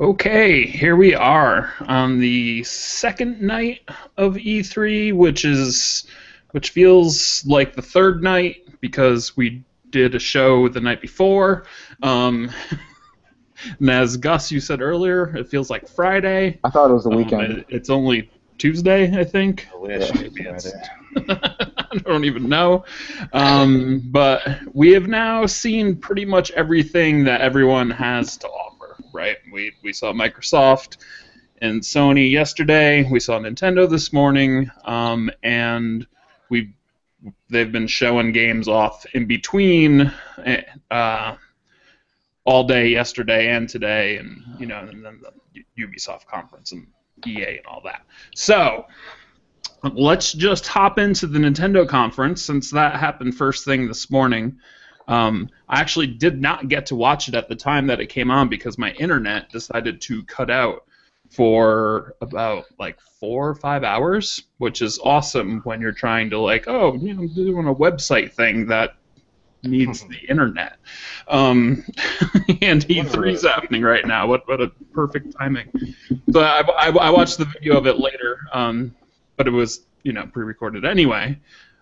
Okay, here we are on the second night of E3, which feels like the third night because we did a show the night before. Um, and as Gus, you said earlier, it feels like Friday. I thought it was the weekend. It's only Tuesday, I think. I wish. Yeah. Maybe it's I don't even know. But we have now seen pretty much everything that everyone has to offer, right? We saw Microsoft and Sony yesterday. We saw Nintendo this morning, and they've been showing games off in between all day yesterday and today, and and then the Ubisoft conference and EA and all that. So let's just hop into the Nintendo conference since that happened first thing this morning. I actually did not get to watch it at the time that it came on because my internet decided to cut out for about 4 or 5 hours, which is awesome when you're trying to doing a website thing that needs the internet. And E3's happening right now. What a perfect timing. So I watched the video of it later, but it was pre-recorded anyway.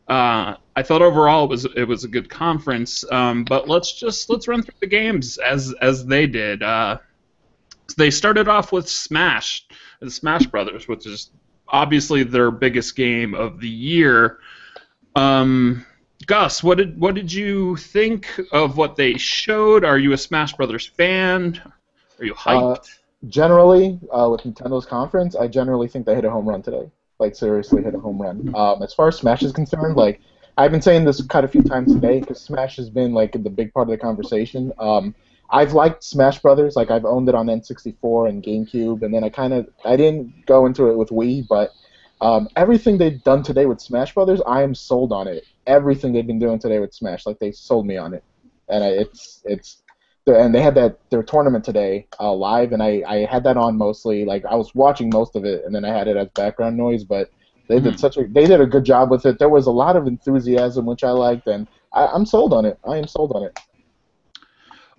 I thought overall it was a good conference, but let's run through the games as they did. They started off with the Smash Brothers, which is obviously their biggest game of the year. Gus, what did you think of what they showed? Are you a Smash Brothers fan? Are you hyped? Generally, with Nintendo's conference, I generally think they hit a home run today. Seriously hit a home run. As far as Smash is concerned, I've been saying this quite a few times today because Smash has been the big part of the conversation. I've liked Smash Brothers. I've owned it on N64 and GameCube, and then I didn't go into it with Wii, but everything they've done today with Smash Brothers, I am sold on it. Everything they've been doing today with Smash, they sold me on it, and and they had their tournament today live, and I had that on mostly. I was watching most of it, and then I had it as background noise. But they did a good job with it. There was a lot of enthusiasm, which I liked, and I'm sold on it. I am sold on it.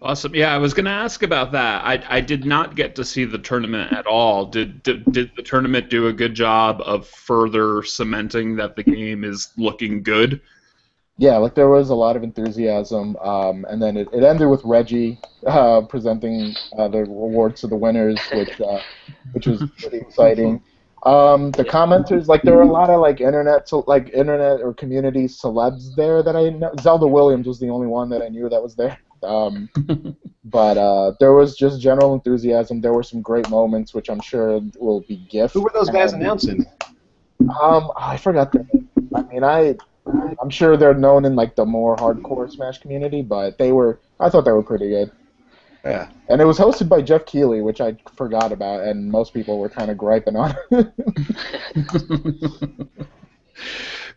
Awesome. Yeah, I was going to ask about that. I did not get to see the tournament at all. Did the tournament do a good job of further cementing that the game is looking good? Yeah, there was a lot of enthusiasm, and then it ended with Reggie presenting the awards to the winners, which was pretty exciting. The commenters, there were a lot of internet or community celebs there that I know. Zelda Williams was the only one that I knew that was there. But there was just general enthusiasm. There were some great moments, which I'm sure will be gift. Who were those guys announcing? I forgot their name. I'm sure they're known in the more hardcore Smash community, but I thought they were pretty good. Yeah. And it was hosted by Jeff Keighley, which I forgot about, and most people were kind of griping on.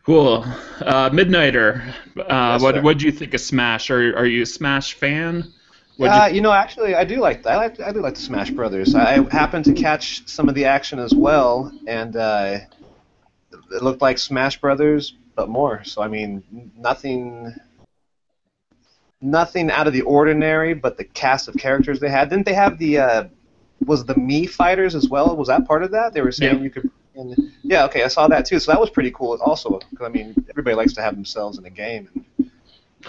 Cool. Midnighter, Yes, what do you think of Smash? Are you a Smash fan? Actually, I do like the Smash Brothers. I happened to catch some of the action as well, and it looked like Smash Brothers, but more. So nothing out of the ordinary. But the cast of characters they had. Didn't they have was the Mii fighters as well? Was that part of that? They were saying you could. Yeah, okay, I saw that too. So that was pretty cool also. Because everybody likes to have themselves in a game.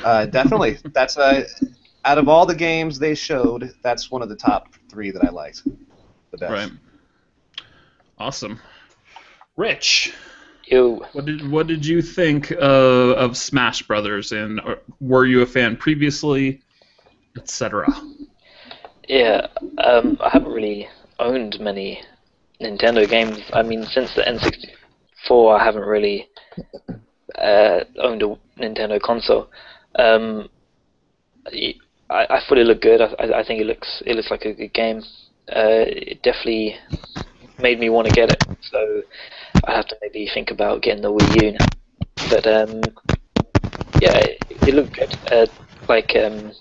And, definitely, that's out of all the games they showed, that's one of the top 3 that I liked the best. Right. Awesome. Rich, Yo. what did you think of Smash Brothers, and were you a fan previously, etc.? Yeah, I haven't really owned many Nintendo games. Since the N64, I haven't really owned a Nintendo console. I thought it looked good. I think it looks like a good game. It definitely made me want to get it. So I have to maybe think about getting the Wii U now. But yeah, it looked good. Like I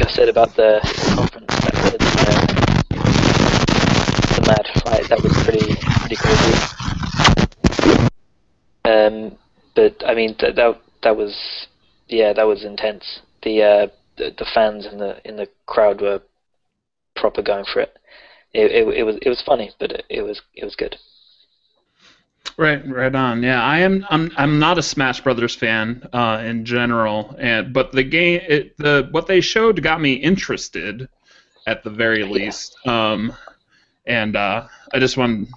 said about the conference, the mad fight, that was pretty crazy. But that was intense. The fans in the crowd were proper going for it. It was funny, but it was good. Right on. Yeah, I'm not a Smash Brothers fan in general, but the game, what they showed got me interested at the very least. And I just want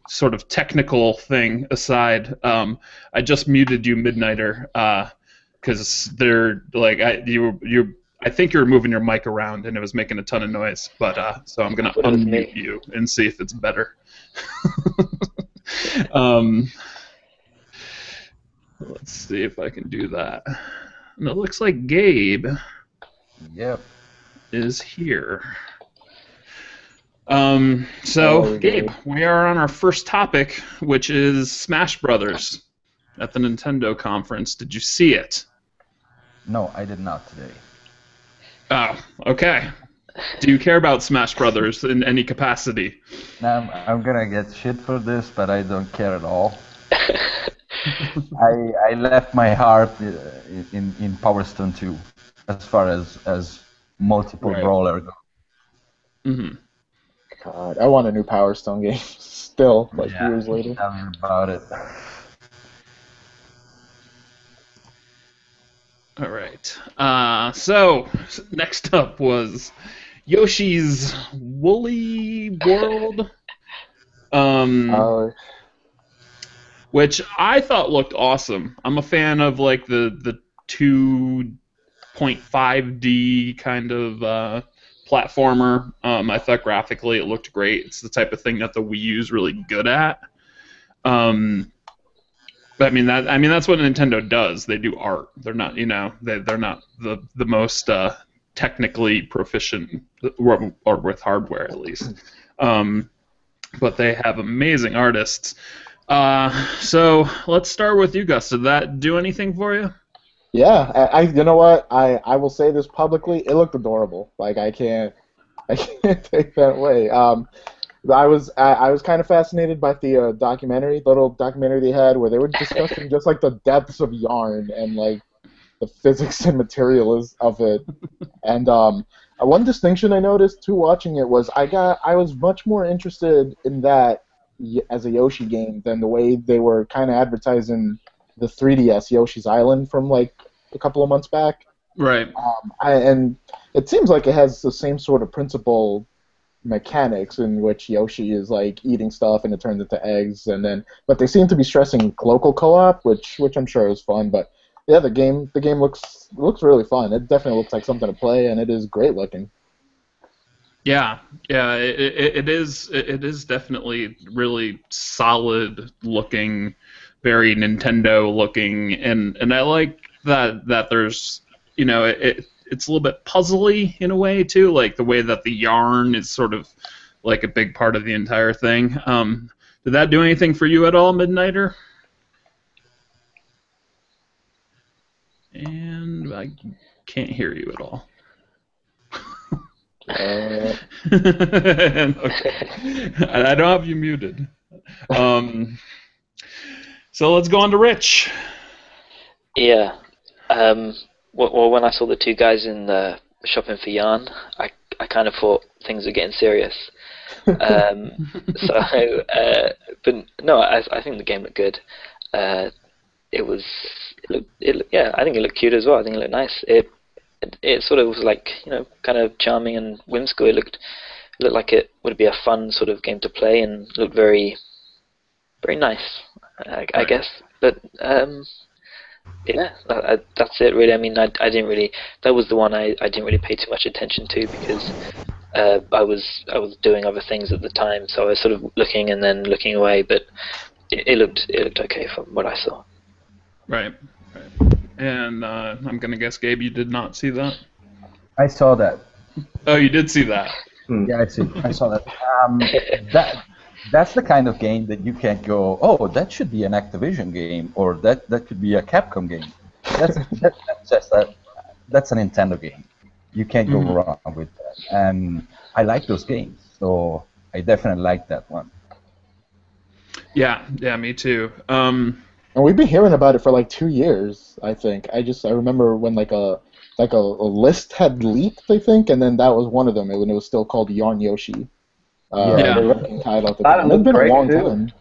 sort of technical thing aside. I just muted you, Midnighter, because they're like I think you were moving your mic around and it was making a ton of noise. But so I'm gonna unmute you and see if it's better. Let's see if I can do that. And it looks like Gabe is here. So, Gabe, we are on our first topic, which is Smash Brothers at the Nintendo conference. Did you see it? No, I did not today. Oh, okay. Do you care about Smash Brothers in any capacity? Now, I'm gonna get shit for this, but I don't care at all. I left my heart in Power Stone 2, as far as multiple brawler go. Mm-hmm. God, I want a new Power Stone game still, years later. Tell me about it. All right. So next up was Yoshi's Woolly World, which I thought looked awesome. I'm a fan of like the 2.5D kind of platformer. I thought graphically it looked great. It's the type of thing that the Wii U is really good at. But I mean that's what Nintendo does. They do art. They're not, they're not the most technically proficient, or with hardware at least. But they have amazing artists. So let's start with you, Gus. Did that do anything for you? Yeah, you know what? I will say this publicly. It looked adorable. Like I can't take that away. I was kind of fascinated by the little documentary they had where they were discussing just like the depths of yarn and like the physics and materials of it. And one distinction I noticed too watching it was I was much more interested in that as a Yoshi game than the way they were kind of advertising the 3DS Yoshi's Island from like a couple of months back. Right. And it seems like it has the same sort of principle mechanics in which Yoshi is like eating stuff and it turns into eggs, but they seem to be stressing local co-op, which I'm sure is fun. But yeah, the game looks really fun. It definitely looks like something to play, and it is great looking. Yeah, it is definitely really solid looking, very Nintendo looking, and I like that there's it's a little bit puzzly in a way too, like the way that the yarn is sort of like a big part of the entire thing. Did that do anything for you at all, Midnighter? And I can't hear you at all. Okay. I don't have you muted. So let's go on to Rich. Yeah. Well, when I saw the two guys in the shopping for yarn, I kind of thought things were getting serious. But no, I think the game looked good. I think it looked cute as well. I think it looked nice. It sort of was like, kind of charming and whimsical. It looked like it would be a fun sort of game to play and looked very, very nice, I guess. But yeah, that's it really. I mean, I didn't really. That was the one I didn't really pay too much attention to because I was doing other things at the time, so I was sort of looking and then looking away. But it looked okay from what I saw. Right. And I'm gonna guess, Gabe, you did not see that. I saw that. Oh, you did see that. Yeah, I saw that. That's the kind of game that you can't go, oh, that should be an Activision game, or that could be a Capcom game. That's a Nintendo game. You can't go wrong with that. And I like those games, so I definitely like that one. Yeah, me too. And we've been hearing about it for like 2 years, I think. I remember when like like a list had leaked, I think, and then that was one of them. When it was still called Yarn Yoshi. Yeah. The working title at the Thought it time. It's looked been a great, long too. time.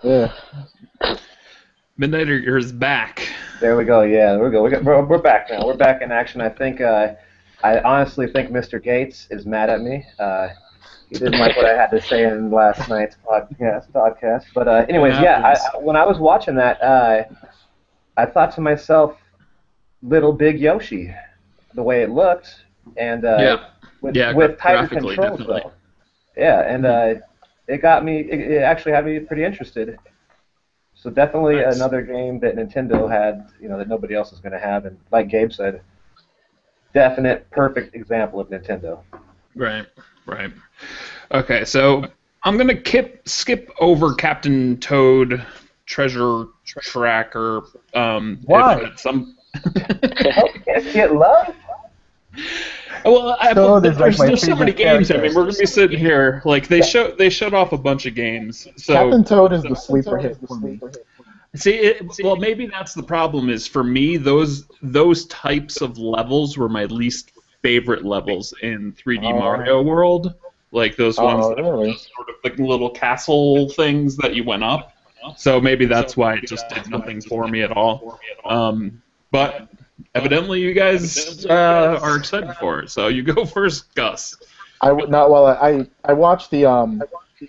Yeah. Midnighter is back. There we go. Yeah, there we go. We're back now. We're back in action. I think. I honestly think Mr. Gates is mad at me. He didn't like what I had to say in last night's podcast. But anyways, yeah. When I was watching that, I thought to myself, "Little Big Yoshi," the way it looked, and with tighter graphically, controls definitely. though. Yeah, and it got me. It actually had me pretty interested. So definitely Nice. another game that Nintendo had, that nobody else is going to have, and like Gabe said, definite perfect example of Nintendo. Right. Okay, so I'm gonna skip over Captain Toad Treasure Tracker. Why? If at some Get love? Well, Toad is like my there's so many favorite games. I character. mean, we're gonna be sitting here like they showed off a bunch of games. So Captain Toad is the sleeper hit for me. see, well, maybe that's the problem. Is for me those types of levels were my least favorite levels in 3D Mario World. Like those ones that were really? just sort of like little castle things that you went up. So maybe that's why it just did nothing for me at all. But evidently you guys are excited for it. So you go first, Gus. I watched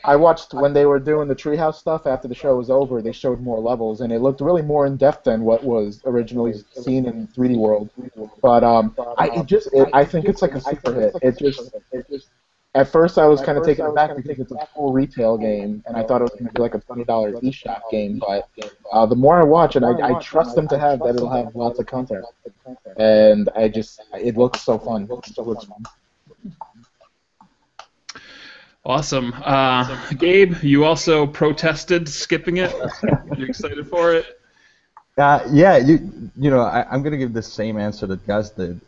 I watched when they were doing the treehouse stuff after the show was over. They showed more levels, and it looked really more in depth than what was originally seen in 3D World. But I think it's like a super hit. It just at first I was kind of taken aback because it's a full retail game, and I thought it was going to be like a $20 eShop game. But the more I watch, and I trust them to have that it'll have lots of content, and it looks so fun. It looks fun. Awesome. Gabe, you also protested skipping it. You excited for it? Yeah, I'm gonna give the same answer that Gus did.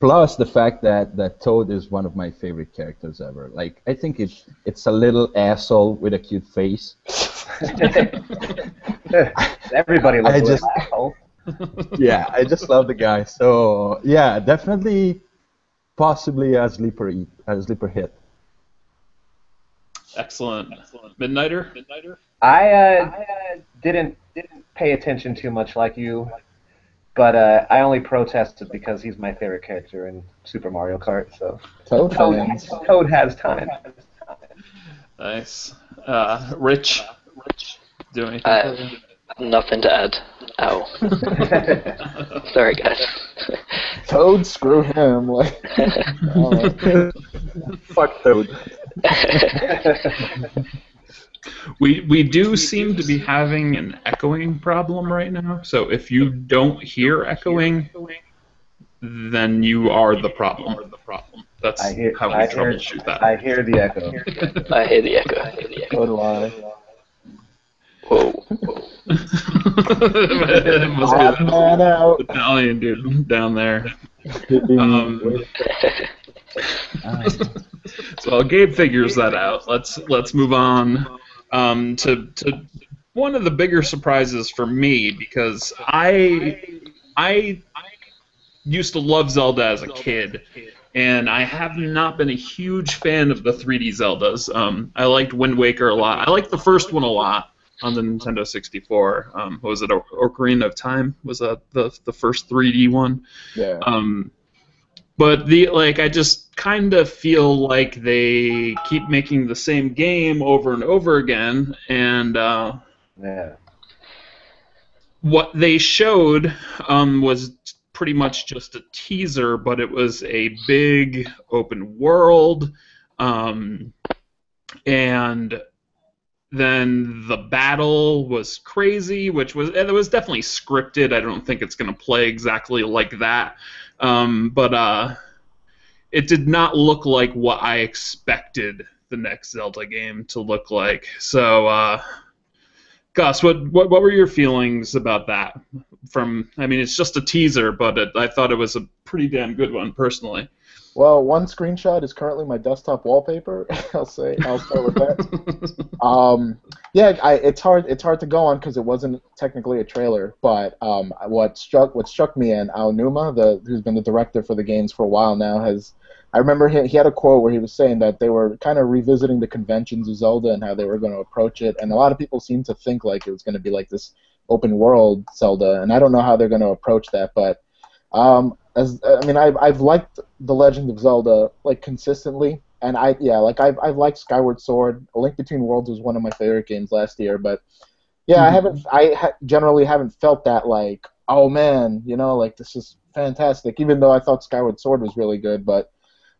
Plus the fact that Toad is one of my favorite characters ever. Like I think it's a little asshole with a cute face. Everybody loves an asshole. Yeah, I just love the guy. So yeah, definitely, possibly a sleeper hit. Excellent. Midnighter? I didn't pay attention too much like you, but I only protested because he's my favorite character in Super Mario Kart. So Toad has time. Nice. Rich? Do anything? Nothing to add. Ow. Sorry, guys. Toad, screw him. Like, Fuck Toad. We do seem to be having an echoing problem right now. So if you don't hear echoing, then you are the problem. That's how we troubleshoot that. I hear the echo. I hear the echo. so do I. Whoa. It must be that Italian dude down there. So while Gabe figures that out, let's move on to one of the bigger surprises for me, because I used to love Zelda as a kid, and I have not been a huge fan of the 3D Zeldas. I liked Wind Waker a lot. I liked the first one a lot on the Nintendo 64. What was it? Ocarina of Time was the first 3D one. Yeah. But I just kind of feel like they keep making the same game over and over again, and what they showed was pretty much just a teaser, but it was a big open world, and then the battle was crazy, and it was definitely scripted. I don't think it's going to play exactly like that. But it did not look like what I expected the next Zelda game to look like. So, Gus, what were your feelings about that? I mean, it's just a teaser, but I thought it was a pretty damn good one, personally. Well, one screenshot is currently my desktop wallpaper. I'll start with that. Yeah, it's hard to go on because it wasn't technically a trailer. But what struck me, and Aonuma, who's been the director for the games for a while now, I remember he had a quote where he was saying that they were kind of revisiting the conventions of Zelda and how they were going to approach it, and a lot of people seem to think like it was going to be like this open world Zelda, and I don't know how they're going to approach that, but I've liked The Legend of Zelda like consistently, and I've liked Skyward Sword. A Link Between Worlds was one of my favorite games last year, but yeah, generally haven't felt that like, oh man, like this is fantastic. Even though I thought Skyward Sword was really good, but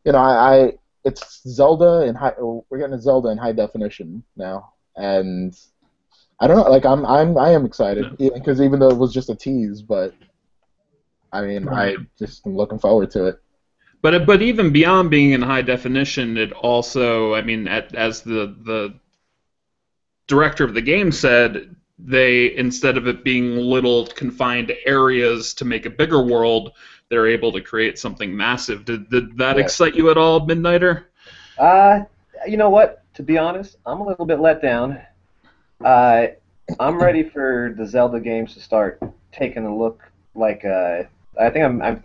it's Zelda in high. We're getting a Zelda in high definition now, and I don't know. Like I am excited because even though it was just a tease, but I mean, I just am looking forward to it. But even beyond being in high definition, it also, I mean, as the director of the game said, they, instead of it being little confined areas to make a bigger world, they're able to create something massive. Did that excite you at all, Midnighter? You know what? To be honest, I'm a little bit let down. I'm ready for the Zelda games to start taking a look like I think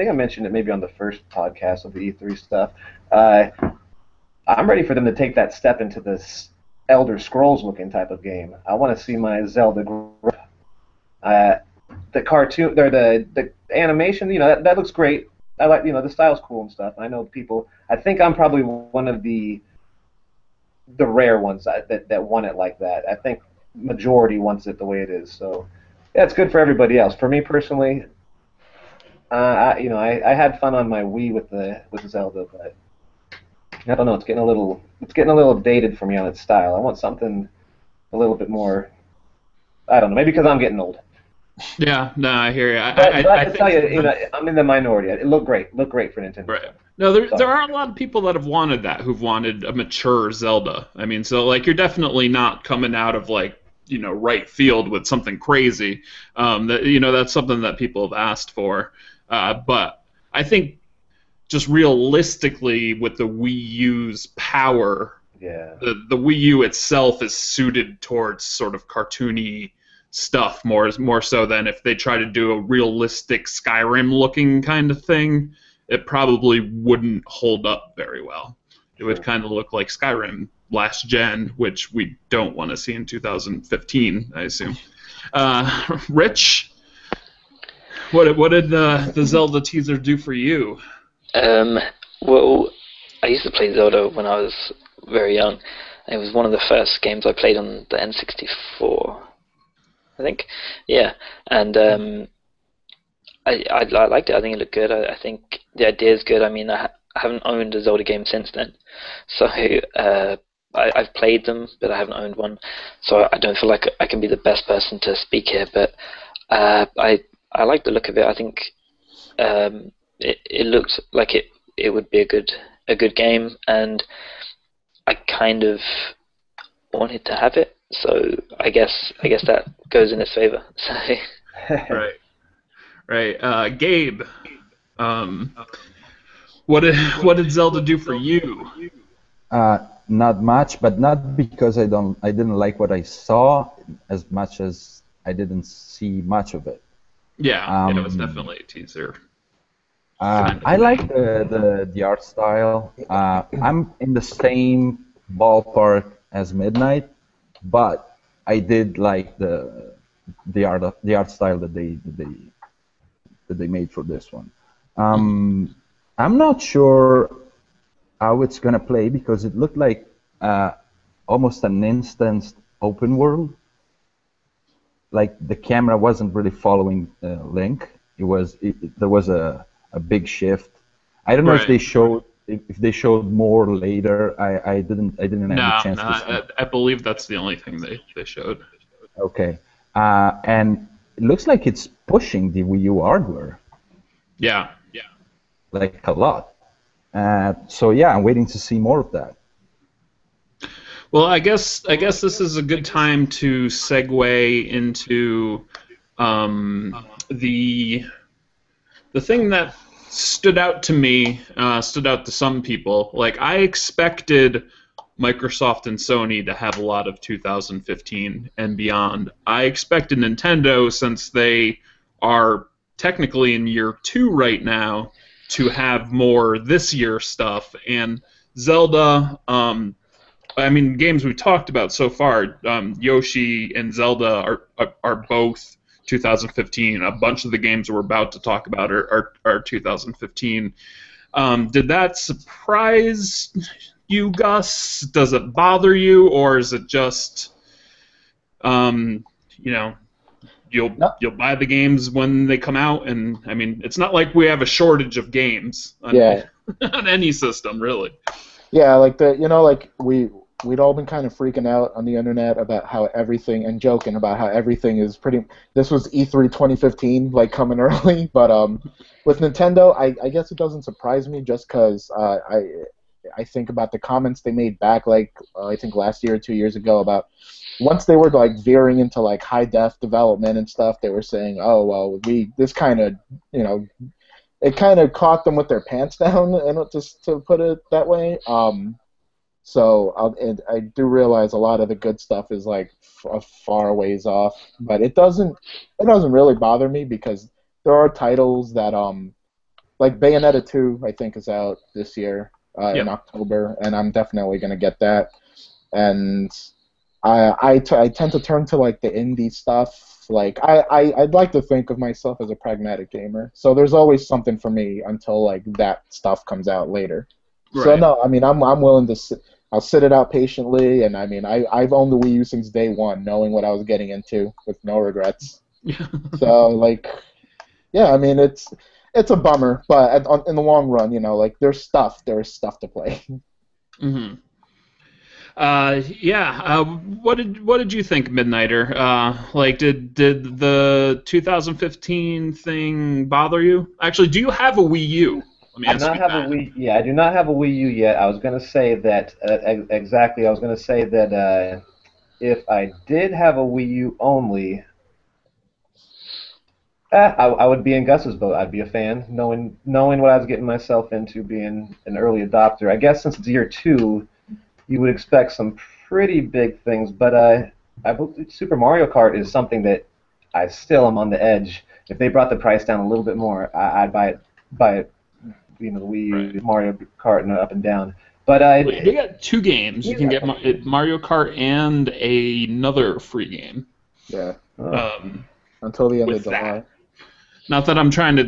I mentioned it maybe on the first podcast of the E3 stuff. I'm ready for them to take that step into this Elder Scrolls looking type of game. I want to see my Zelda grow up. The cartoon, or the animation, that looks great. I like, the style's cool and stuff. I know people. I think I'm probably one of the rare ones that want it like that. I think majority wants it the way it is. So yeah, it's good for everybody else. For me personally, I had fun on my Wii with Zelda, but I don't know. It's getting a little dated for me on its style. I want something a little bit more. I don't know. Maybe because I'm getting old. Yeah, no, I hear you. I tell you, I'm in the minority. It looked great for Nintendo. Right. No, there are a lot of people that have wanted that, who've wanted a mature Zelda. I mean, so like you're definitely not coming out of like right field with something crazy. That's something that people have asked for. But I think just realistically, with the Wii U's power, the Wii U itself is suited towards sort of cartoony stuff more so than if they try to do a realistic Skyrim-looking kind of thing. It probably wouldn't hold up very well. It would kind of look like Skyrim last gen, which we don't want to see in 2015, I assume. Rich, what did the Zelda teaser do for you? Well, I used to play Zelda when I was very young. It was one of the first games I played on the N64, I think. Yeah, and I liked it. I think it looked good. I think the idea is good. I mean, I haven't owned a Zelda game since then, so I've played them, but I haven't owned one. So I don't feel like I can be the best person to speak here. But I like the look of it. I think it looked like it would be a good game, and I kind of wanted to have it. So I guess that goes in its favor. So. Right. Gabe, what did Zelda do for you? Not much, but not because I didn't like what I saw as much as I didn't see much of it. Yeah, it was definitely a teaser. I like the art style. I'm in the same ballpark as Midnight, but I did like the art style that they made for this one. I'm not sure how it's gonna play because it looked like almost an instant open world. Like the camera wasn't really following Link. There was a big shift. I don't know if they showed more later. I didn't have a chance to see. I believe that's the only thing they showed. Okay, and it looks like it's pushing the Wii U hardware. Yeah. Like a lot. So yeah, I'm waiting to see more of that. Well, I guess this is a good time to segue into the thing that stood out to me, stood out to some people. Like, I expected Microsoft and Sony to have a lot of 2015 and beyond. I expected Nintendo, since they are technically in year 2 right now, to have more this year stuff. And Zelda, I mean, games we talked about so far, Yoshi and Zelda are both 2015. A bunch of the games we're about to talk about are 2015. Did that surprise you, Gus? Does it bother you, or is it just, you know, you'll buy the games when they come out? And I mean, it's not like we have a shortage of games on, on any system, really. Yeah, like like we'd all been kind of freaking out on the internet about how everything, and joking about how everything is pretty. This was E3 2015, like, coming early, but with Nintendo, I guess it doesn't surprise me, just because I think about the comments they made back, like, I think last year or 2 years ago, about once they were, like, veering into, like, high def development and stuff. They were saying, oh well, this kind of, it kind of caught them with their pants down, and just to put it that way. So I do realize a lot of the good stuff is, like, a far ways off, but it doesn't really bother me, because there are titles that like Bayonetta 2, I think, is out this year in October, and I'm definitely gonna get that. And I tend to turn to, like, the indie stuff. Like, I'd like to think of myself as a pragmatic gamer, so there's always something for me until, like, that stuff comes out later. Right. So no, I mean, I'm willing to I'll sit it out patiently, and I mean, I've owned the Wii U since day one, knowing what I was getting into with no regrets. So, like, yeah, I mean, it's a bummer, but in the long run, like, there is stuff to play. Mm-hmm. What did you think, Midnighter? Like, did the 2015 thing bother you? Actually, do you have a Wii U? I do not have a Wii. Yeah, I do not have a Wii U yet. I was going to say that exactly. I was going to say that if I did have a Wii U only, I would be in Gus's boat. I'd be a fan, knowing what I was getting myself into, being an early adopter. I guess since it's year 2, you would expect some pretty big things. But I believe Super Mario Kart is something that I still am on the edge. If they brought the price down a little bit more, I'd buy it. The Wii Mario Kart and up and down. But you got 2 games. You can get Mario Kart and another free game. Yeah. Until the end of July. Not that I'm trying to,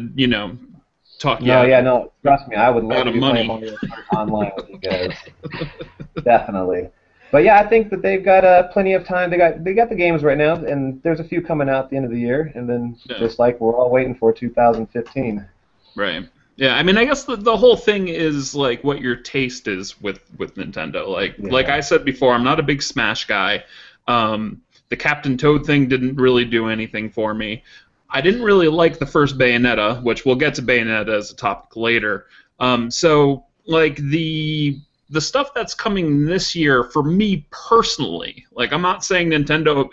talk you out. No. Trust me, I would love to play Mario Kart online with you guys. Definitely. But yeah, I think that they've got plenty of time. They got the games right now, and there's a few coming out at the end of the year, and then just like we're all waiting for 2015. Right. Yeah, I mean, I guess the whole thing is, like, what your taste is with Nintendo. Like I said before, I'm not a big Smash guy. The Captain Toad thing didn't really do anything for me. I didn't really like the first Bayonetta, which we'll get to Bayonetta as a topic later. So, like, the stuff that's coming this year, for me personally, like, I'm not saying Nintendo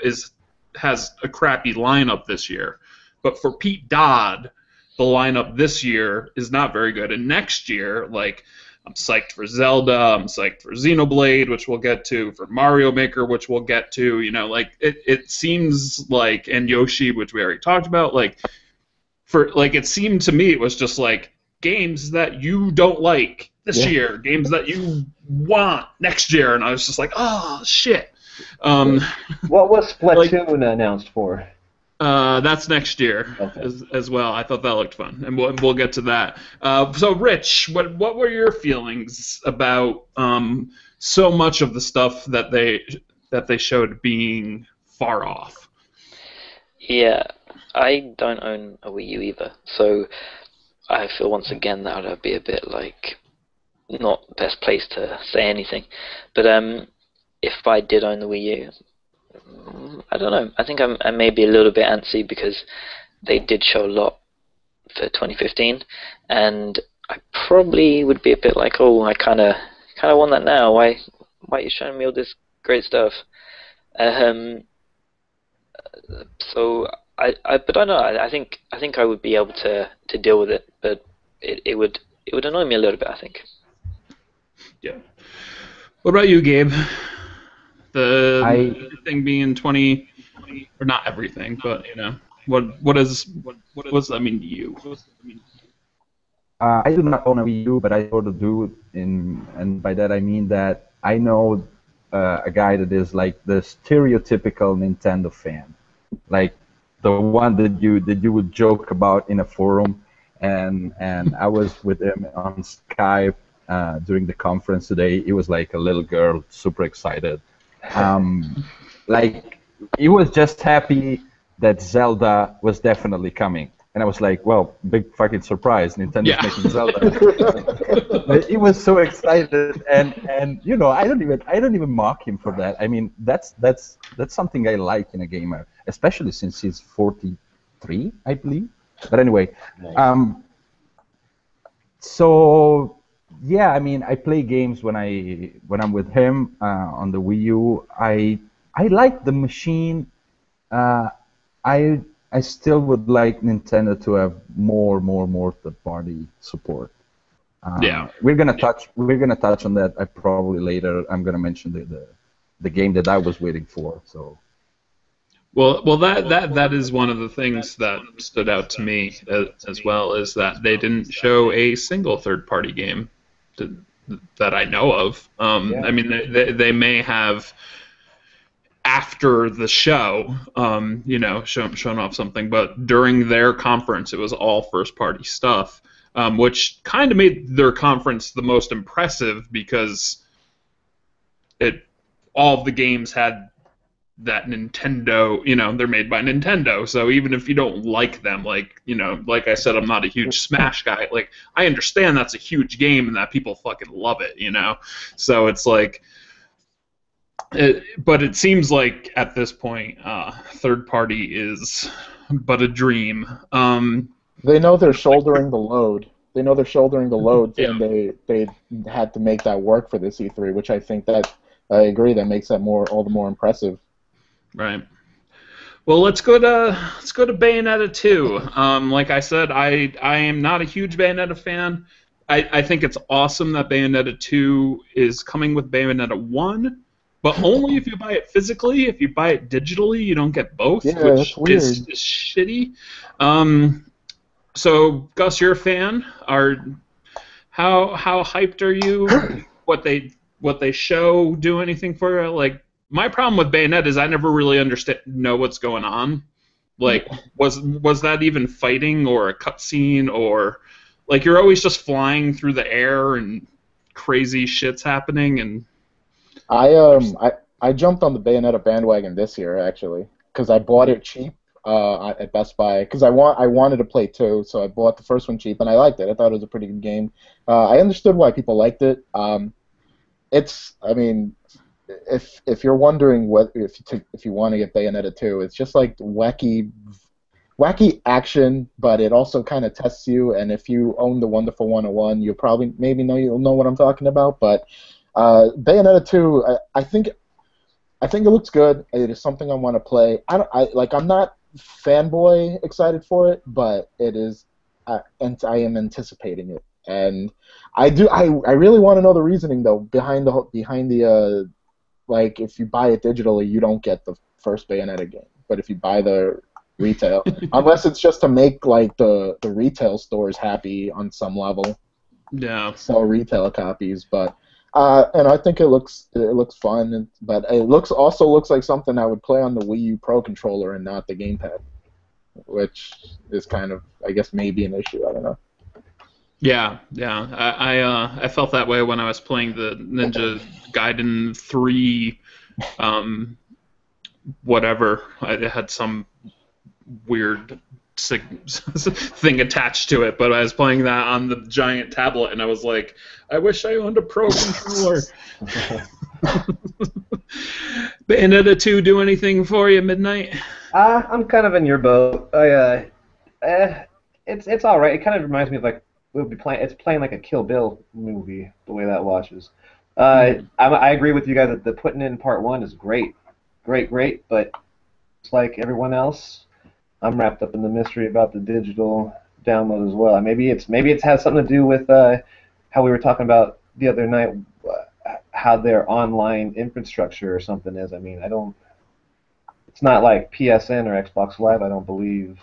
has a crappy lineup this year, but for Pete Dodd, the lineup this year is not very good. And next year, like, I'm psyched for Zelda, I'm psyched for Xenoblade, which we'll get to, for Mario Maker, which we'll get to, like, it seems like, and Yoshi, which we already talked about, like, it seemed to me it was just, like, games that you don't like this year, games that you want next year, and I was just like, oh, shit. What was Splatoon announced for? That's next year as well. I thought that looked fun, and we'll get to that. So, Rich, what were your feelings about so much of the stuff that they showed being far off? Yeah, I don't own a Wii U either, so I feel once again that would be a bit like not the best place to say anything. But if I did own the Wii U, I don't know. I think I may be a little bit antsy because they did show a lot for 2015, and I probably would be a bit like, oh, I kind of want that now. Why are you showing me all this great stuff? So but I don't know. I think I would be able to deal with it. But it would annoy me a little bit, I think. Yeah. What about you, Gabe? I Everything being 20, or not everything, but what does that mean to you? I do not own a Wii U, but I sort of do, and by that I mean that I know a guy that is like the stereotypical Nintendo fan, like the one that you would joke about in a forum, and I was with him on Skype during the conference today. He was like a little girl, super excited. Like he was just happy that Zelda was definitely coming. And I was like, well, big fucking surprise, Nintendo's making Zelda. But he was so excited, and I don't even mock him for that. I mean, that's something I like in a gamer, especially since he's 43, I believe. But anyway, so yeah, I mean, I play games when I'm with him on the Wii U. I like the machine. I I still would like Nintendo to have more third-party support. Yeah. We're gonna touch on that. Probably later. I'm gonna mention the game that I was waiting for. So. Well, that is one of the things that stood out to me as well, is that they didn't show a single third-party game that I know of. I mean, they may have after the show, shown off something, but during their conference, it was all first-party stuff, which kind of made their conference the most impressive because all of the games had that Nintendo, they're made by Nintendo, so even if you don't like them, like I said, I'm not a huge Smash guy, like, I understand that's a huge game and that people fucking love it, so it's like, but it seems like at this point, third party is but a dream. They know they're shouldering the load. And they had to make that work for this E3, which I think that I agree that makes that all the more impressive. Right. Well, let's go to Bayonetta 2. Like I said, I am not a huge Bayonetta fan. I think it's awesome that Bayonetta 2 is coming with Bayonetta 1, but only if you buy it physically. If you buy it digitally, you don't get both, which is shitty. So, Gus, you're a fan. How hyped are you? What they show do anything for you? Like, my problem with Bayonetta is I never really know what's going on. Like, was that even fighting or a cutscene, or like you're always just flying through the air and crazy shit's happening? And I jumped on the Bayonetta bandwagon this year actually because I bought it cheap at Best Buy because I wanted to play 2, so I bought the first one cheap and I liked it. I thought it was a pretty good game. I understood why people liked it. If you're wondering if you want to get Bayonetta 2, it's just like wacky action, but it also kind of tests you. And if you own the Wonderful 101, you'll know what I'm talking about. But Bayonetta 2, I think it looks good. It is something I want to play. I'm not fanboy excited for it, but it is, and I am anticipating it. And I really want to know the reasoning though behind the like, if you buy it digitally, you don't get the first Bayonetta game. But if you buy the retail, unless it's just to make like the retail stores happy on some level, sell retail copies. But and I think it looks fun, but it also looks like something I would play on the Wii U Pro controller and not the gamepad, which is kind of, I guess, maybe an issue. I don't know. Yeah. I felt that way when I was playing the Ninja Gaiden 3, whatever. I had some weird thing attached to it, but I was playing that on the giant tablet, and I was like, I wish I owned a Pro controller. Bayonetta 2 do anything for you, Midnight? I'm kind of in your boat. It's all right. It kind of reminds me of like it's playing like a Kill Bill movie the way that watches. I agree with you guys that the putting in part 1 is great, but it's like everyone else. I'm wrapped up in the mystery about the digital download as well. Maybe it has something to do with how we were talking about the other night, how their online infrastructure or something is. I mean, I don't. It's not like PSN or Xbox Live, I don't believe.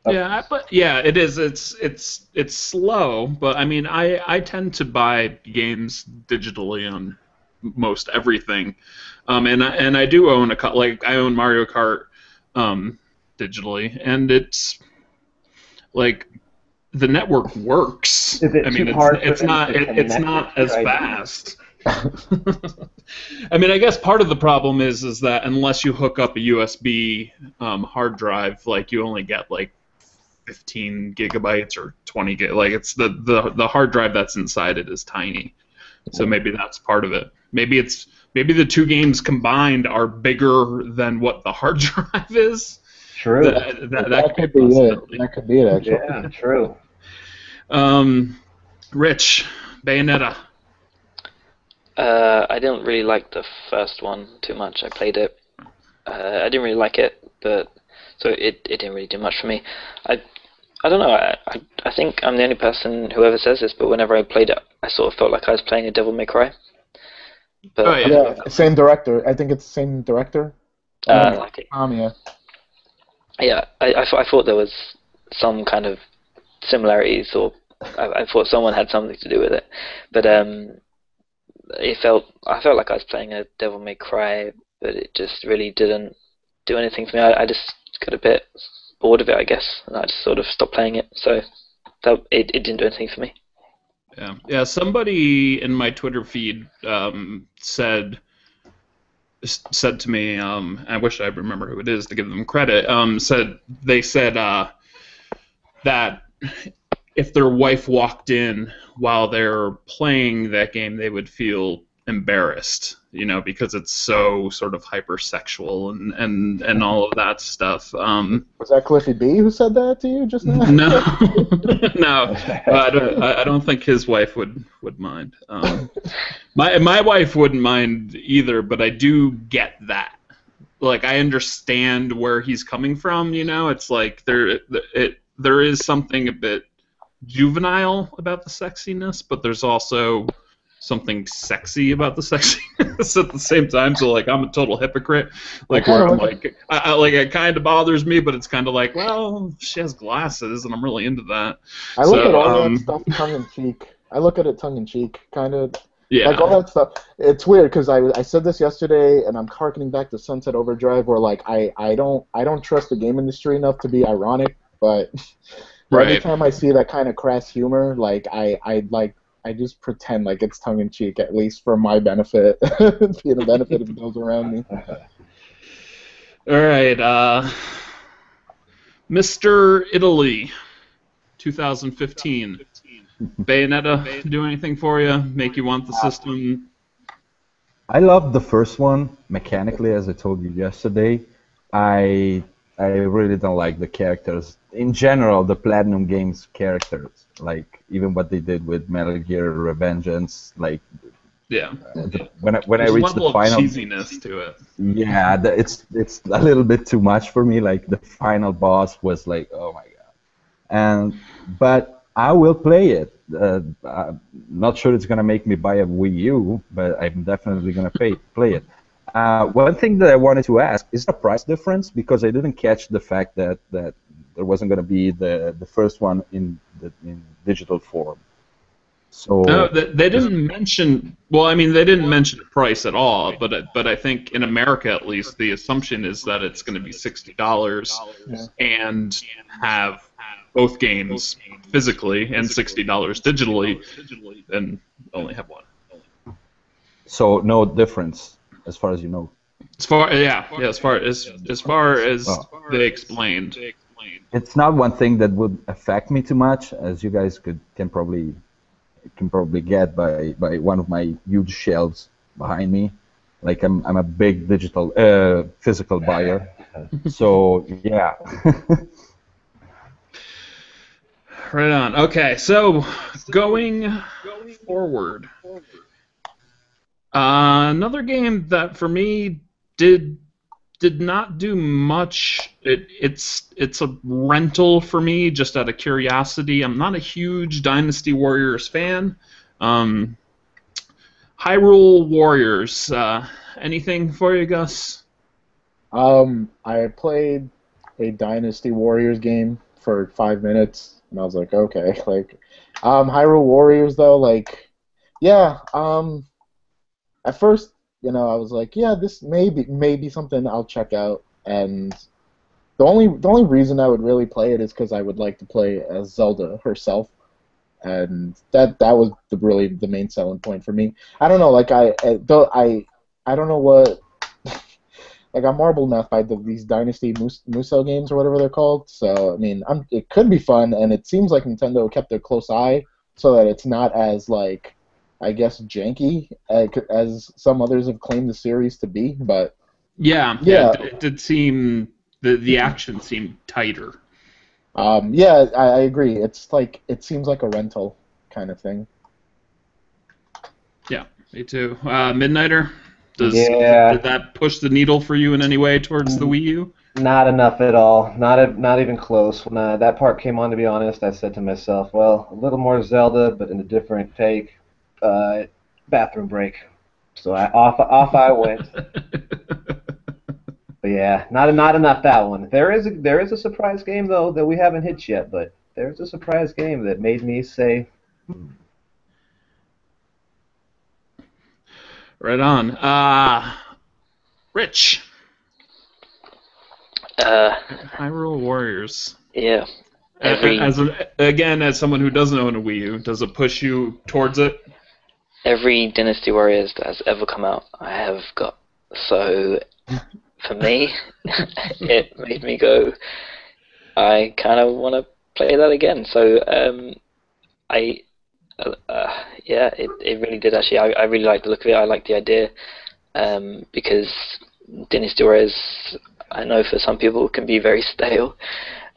Yeah, but yeah, it is. It's slow, but I mean, I tend to buy games digitally on most everything, and I do own like I own Mario Kart digitally, and it's like the network works. Is it I mean, too hard it's for them not to it's connect not with as your ID? fast. I mean, I guess part of the problem is that unless you hook up a USB hard drive, like you only get like 15 gigabytes or 20 gig. Like it's the hard drive that's inside it is tiny. So maybe that's part of it. Maybe the two games combined are bigger than what the hard drive is. True. That could be it. That could be it, actually. Yeah, true. Rich, Bayonetta. I didn't really like the first one too much. I played it. I didn't really like it, but so it didn't really do much for me. I don't know. I think I'm the only person who ever says this, but whenever I played it, I sort of felt like I was playing a Devil May Cry. But Oh, yeah. Yeah, same director. I think it's the same director. okay. Yeah. Yeah, I thought there was some kind of similarities, or I thought someone had something to do with it, but I felt like I was playing a Devil May Cry, but it just really didn't do anything for me. I just got a bit bored of it, I guess, and I just sort of stopped playing it. So it didn't do anything for me. Yeah. Somebody in my Twitter feed said to me, I wish I remember who it is to give them credit. They said that if their wife walked in while they're playing that game, they would feel embarrassed, because it's so sort of hypersexual and all of that stuff. Was that Cliffy B who said that to you just now? No, no, I don't think his wife would mind. My wife wouldn't mind either, but I do get that. Like, I understand where he's coming from. It's like there is something a bit juvenile about the sexiness, but there's also something sexy about the sexiness at the same time. So like, I'm a total hypocrite. Like, where I'm like, it kind of bothers me, but it's kind of like, well, she has glasses, and I'm really into that. I look at all that stuff tongue in cheek. I look at it tongue in cheek, kind of. Yeah. Like all that stuff. It's weird because I said this yesterday, and I'm harkening back to Sunset Overdrive, where like I don't trust the game industry enough to be ironic, but every time I see that kind of crass humor, like I just pretend like it's tongue in cheek, at least for my benefit, for the benefit of those around me. All right, Mr. Italy, 2015. Bayonetta do anything for you? Make you want the system? I loved the first one mechanically, as I told you yesterday. I really don't like the characters in general. The Platinum Games characters, like even what they did with Metal Gear Revengeance, like yeah. When I There's reached the final cheesiness to it. Yeah, it's a little bit too much for me. Like the final boss was like, oh my god. But I will play it. I'm not sure it's gonna make me buy a Wii U, but I'm definitely gonna play it. One thing that I wanted to ask is the price difference, because I didn't catch the fact that there wasn't gonna be the first one in digital form. So no, they didn't mention. Well, I mean, they didn't mention the price at all. But I think in America, at least, the assumption is that it's going to be $60 and have both games physically and $60 digitally, and only have one. So no difference, as far as you know. As far as they explained. It's not one thing that would affect me too much, as you guys can probably get by one of my huge shelves behind me. Like I'm a big physical buyer. So yeah. Right on. Okay, so going forward, another game that for me did did not do much. It's a rental for me, just out of curiosity. I'm not a huge Dynasty Warriors fan. Hyrule Warriors. Anything for you, Gus? I played a Dynasty Warriors game for 5 minutes, and I was like, okay, like, Hyrule Warriors though, like, yeah, at first, I was like, yeah, this may be something I'll check out, and the only reason I would really play it is because I would like to play as Zelda herself, and that was really the main selling point for me. I don't know, like I don't know what. Like, I'm marbled enough by these Dynasty Musou games or whatever they're called. So I mean, it could be fun, and it seems like Nintendo kept a close eye so that it's not as, like, I guess, janky as some others have claimed the series to be. But yeah, it did seem the action seemed tighter. Yeah, I agree. It's like, it seems like a rental kind of thing. Yeah, me too. Midnighter. Did that push the needle for you in any way towards the Wii U? Not enough at all. Not even close. When that part came on, to be honest, I said to myself, well, a little more Zelda, but in a different take. Bathroom break. So off I went. But yeah, not enough that one. There is a surprise game though that we haven't hit yet, but there's a surprise game that made me say, Right on. Rich. Hyrule Warriors. Yeah. As someone who doesn't own a Wii U, does it push you towards it? Every Dynasty Warriors that has ever come out, I have got. So, for me, it made me go, I kind of want to play that again. So, it really did actually. I really like the look of it. I like the idea, because Dynasty Warriors, I know for some people, can be very stale,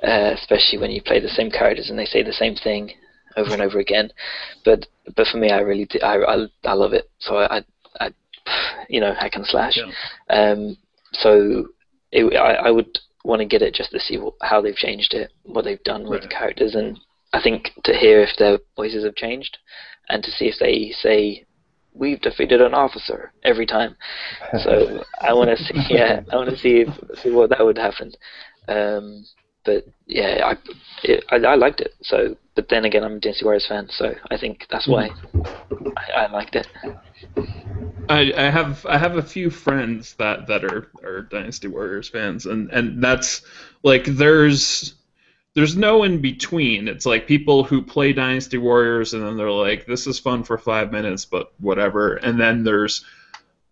especially when you play the same characters and they say the same thing over and over again. But for me, I really do. I love it. So I hack and slash. Yeah. So I would want to get it just to see how they've changed it, what they've done with the characters, and I think to hear if their voices have changed, and to see if they say, "We've defeated an officer" every time. So I want to see. Yeah, I want to see what that would happen. But yeah, I liked it. So, but then again, I'm a Dynasty Warriors fan, so I think that's why I liked it. I have a few friends that are Dynasty Warriors fans, and that's like there's no in between. It's like people who play Dynasty Warriors and then they're like, this is fun for 5 minutes, but whatever. And then there's,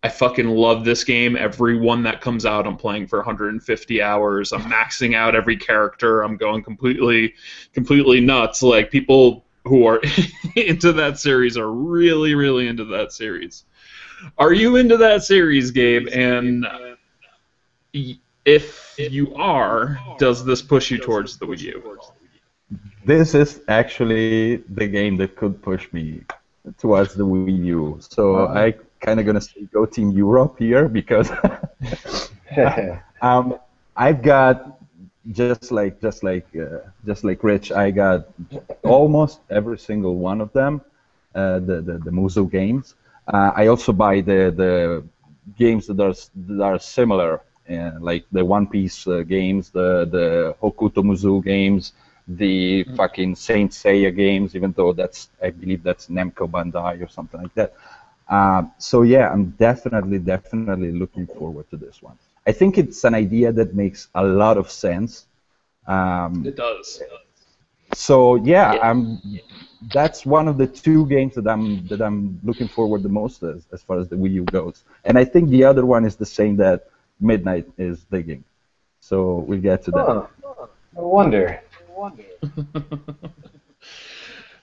I fucking love this game. Every one that comes out, I'm playing for 150 hours. I'm maxing out every character. I'm going completely nuts. Like, people who are into that series are really, really into that series. Are you into that series, Gabe? And if you are, does this push you towards the Wii U? This is actually the game that could push me towards the Wii U. So I kind of gonna say go Team Europe here, because I've got just like Rich, I got almost every single one of them, the Musou games. I also buy the games that are similar, like the One Piece games, the Hokuto Musou games, the fucking Saint Seiya games, even though I believe that's Namco Bandai or something like that. So yeah, I'm definitely looking forward to this one. I think it's an idea that makes a lot of sense. It does. So yeah, that's one of the two games that I'm looking forward the most as far as the Wii U goes. And I think the other one is the same that Midnight is digging. So we'll get to that. I wonder.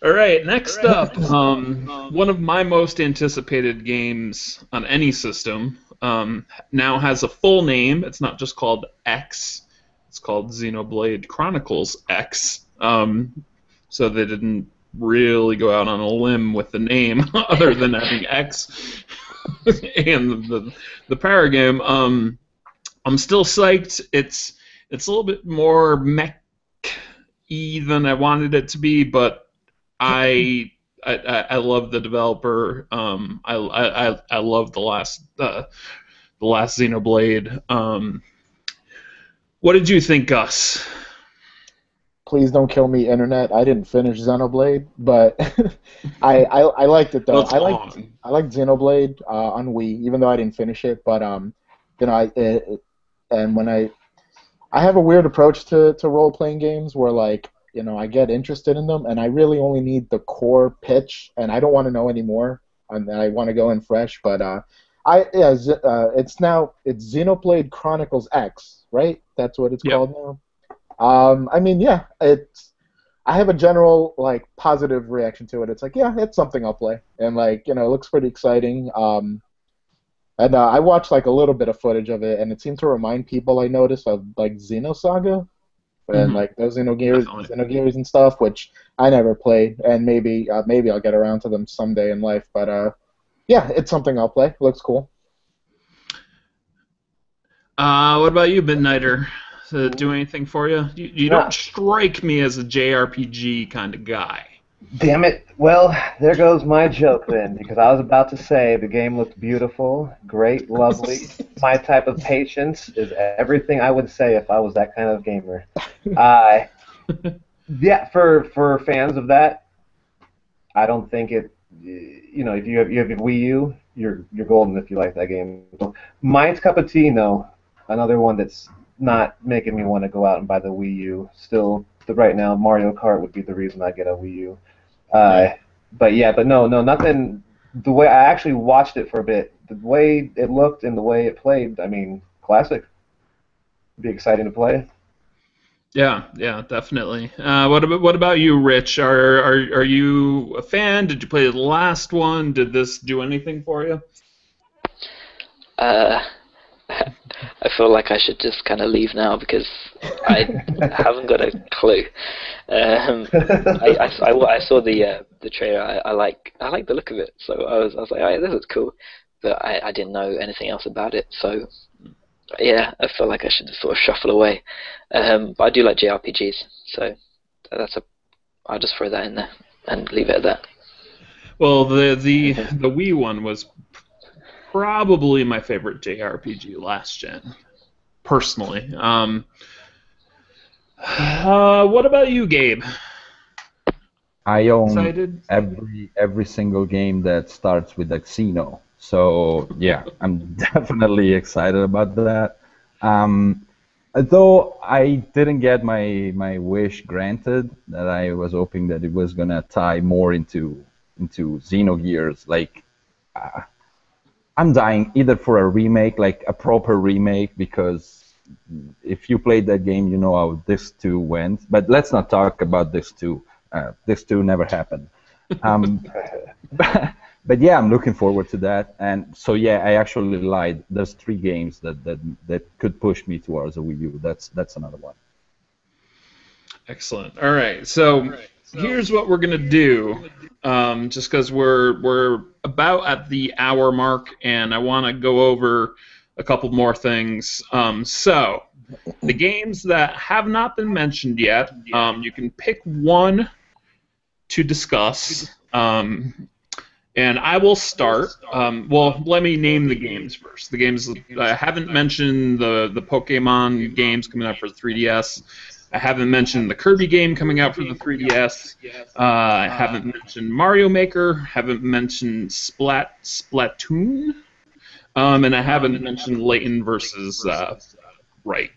All right, next up, one of my most anticipated games on any system now has a full name. It's not just called X. It's called Xenoblade Chronicles X. So they didn't really go out on a limb with the name other than having X and the Paragame. I'm still psyched. It's a little bit more mech-y than I wanted it to be, but I love the developer. I love the last Xenoblade. What did you think, Gus? Please don't kill me, internet. I didn't finish Xenoblade, but I liked it though. That's long. I liked Xenoblade on Wii, even though I didn't finish it. But you know, and when I have a weird approach to role playing games where like you know I get interested in them, and I really only need the core pitch, and I don't want to know anymore, and I want to go in fresh. But it's Xenoblade Chronicles X, right? That's what it's called now. I mean, yeah, I have a general like positive reaction to it. It's like, yeah, it's something I'll play, and like you know, it looks pretty exciting. And I watched like a little bit of footage of it, and it seemed to remind people I noticed of like Xenosaga and like those Xenogears and stuff, which I never played, and maybe I'll get around to them someday in life. But yeah, it's something I'll play. Looks cool. What about you, Midnighter? Does it do anything for you? You don't strike me as a JRPG kind of guy. Damn it. Well, there goes my joke then, because I was about to say the game looked beautiful, great, lovely. My type of patience is everything I would say if I was that kind of gamer. Yeah, for fans of that, I don't think it. You know, if you have a Wii U, you're golden if you like that game. Mine's cup of tea, no. Another one that's not making me want to go out and buy the Wii U. Still, right now, Mario Kart would be the reason I get a Wii U. But no, nothing. The way I actually watched it for a bit, the way it looked and the way it played, I mean, classic. It'd be exciting to play. Yeah, definitely. What about you, Rich? Are you a fan? Did you play the last one? Did this do anything for you? I feel like I should just kind of leave now because I haven't got a clue. I saw the trailer. I like the look of it, so I was like, oh, this is cool, but I didn't know anything else about it. So yeah, I feel like I should just sort of shuffle away. But I do like JRPGs, so I'll just throw that in there and leave it at that. Well, the Wii one was probably my favorite JRPG last gen, personally. What about you, Gabe? I own Excited? every single game that starts with Xeno. So yeah, I'm definitely excited about that. Though I didn't get my wish granted, that I was hoping that it was gonna tie more into Xenogears. Like, I'm dying either for a remake, like a proper remake, because if you played that game, you know how this 2 went. But let's not talk about this 2. This 2 never happened. But yeah, I'm looking forward to that. And so yeah, I actually lied. There's 3 games that could push me towards a Wii U. That's another one. Excellent. All right. So here's what we're gonna do. Just because we're about at the hour mark, and I want to go over a couple more things. So the games that have not been mentioned yet, you can pick one to discuss. And I will start. Well, let me name the games first. The games I haven't mentioned the Pokemon games coming out for the 3DS. I haven't mentioned the Kirby game coming out for the 3DS. I haven't mentioned Mario Maker. Haven't mentioned Splatoon. And I haven't mentioned Layton versus Right.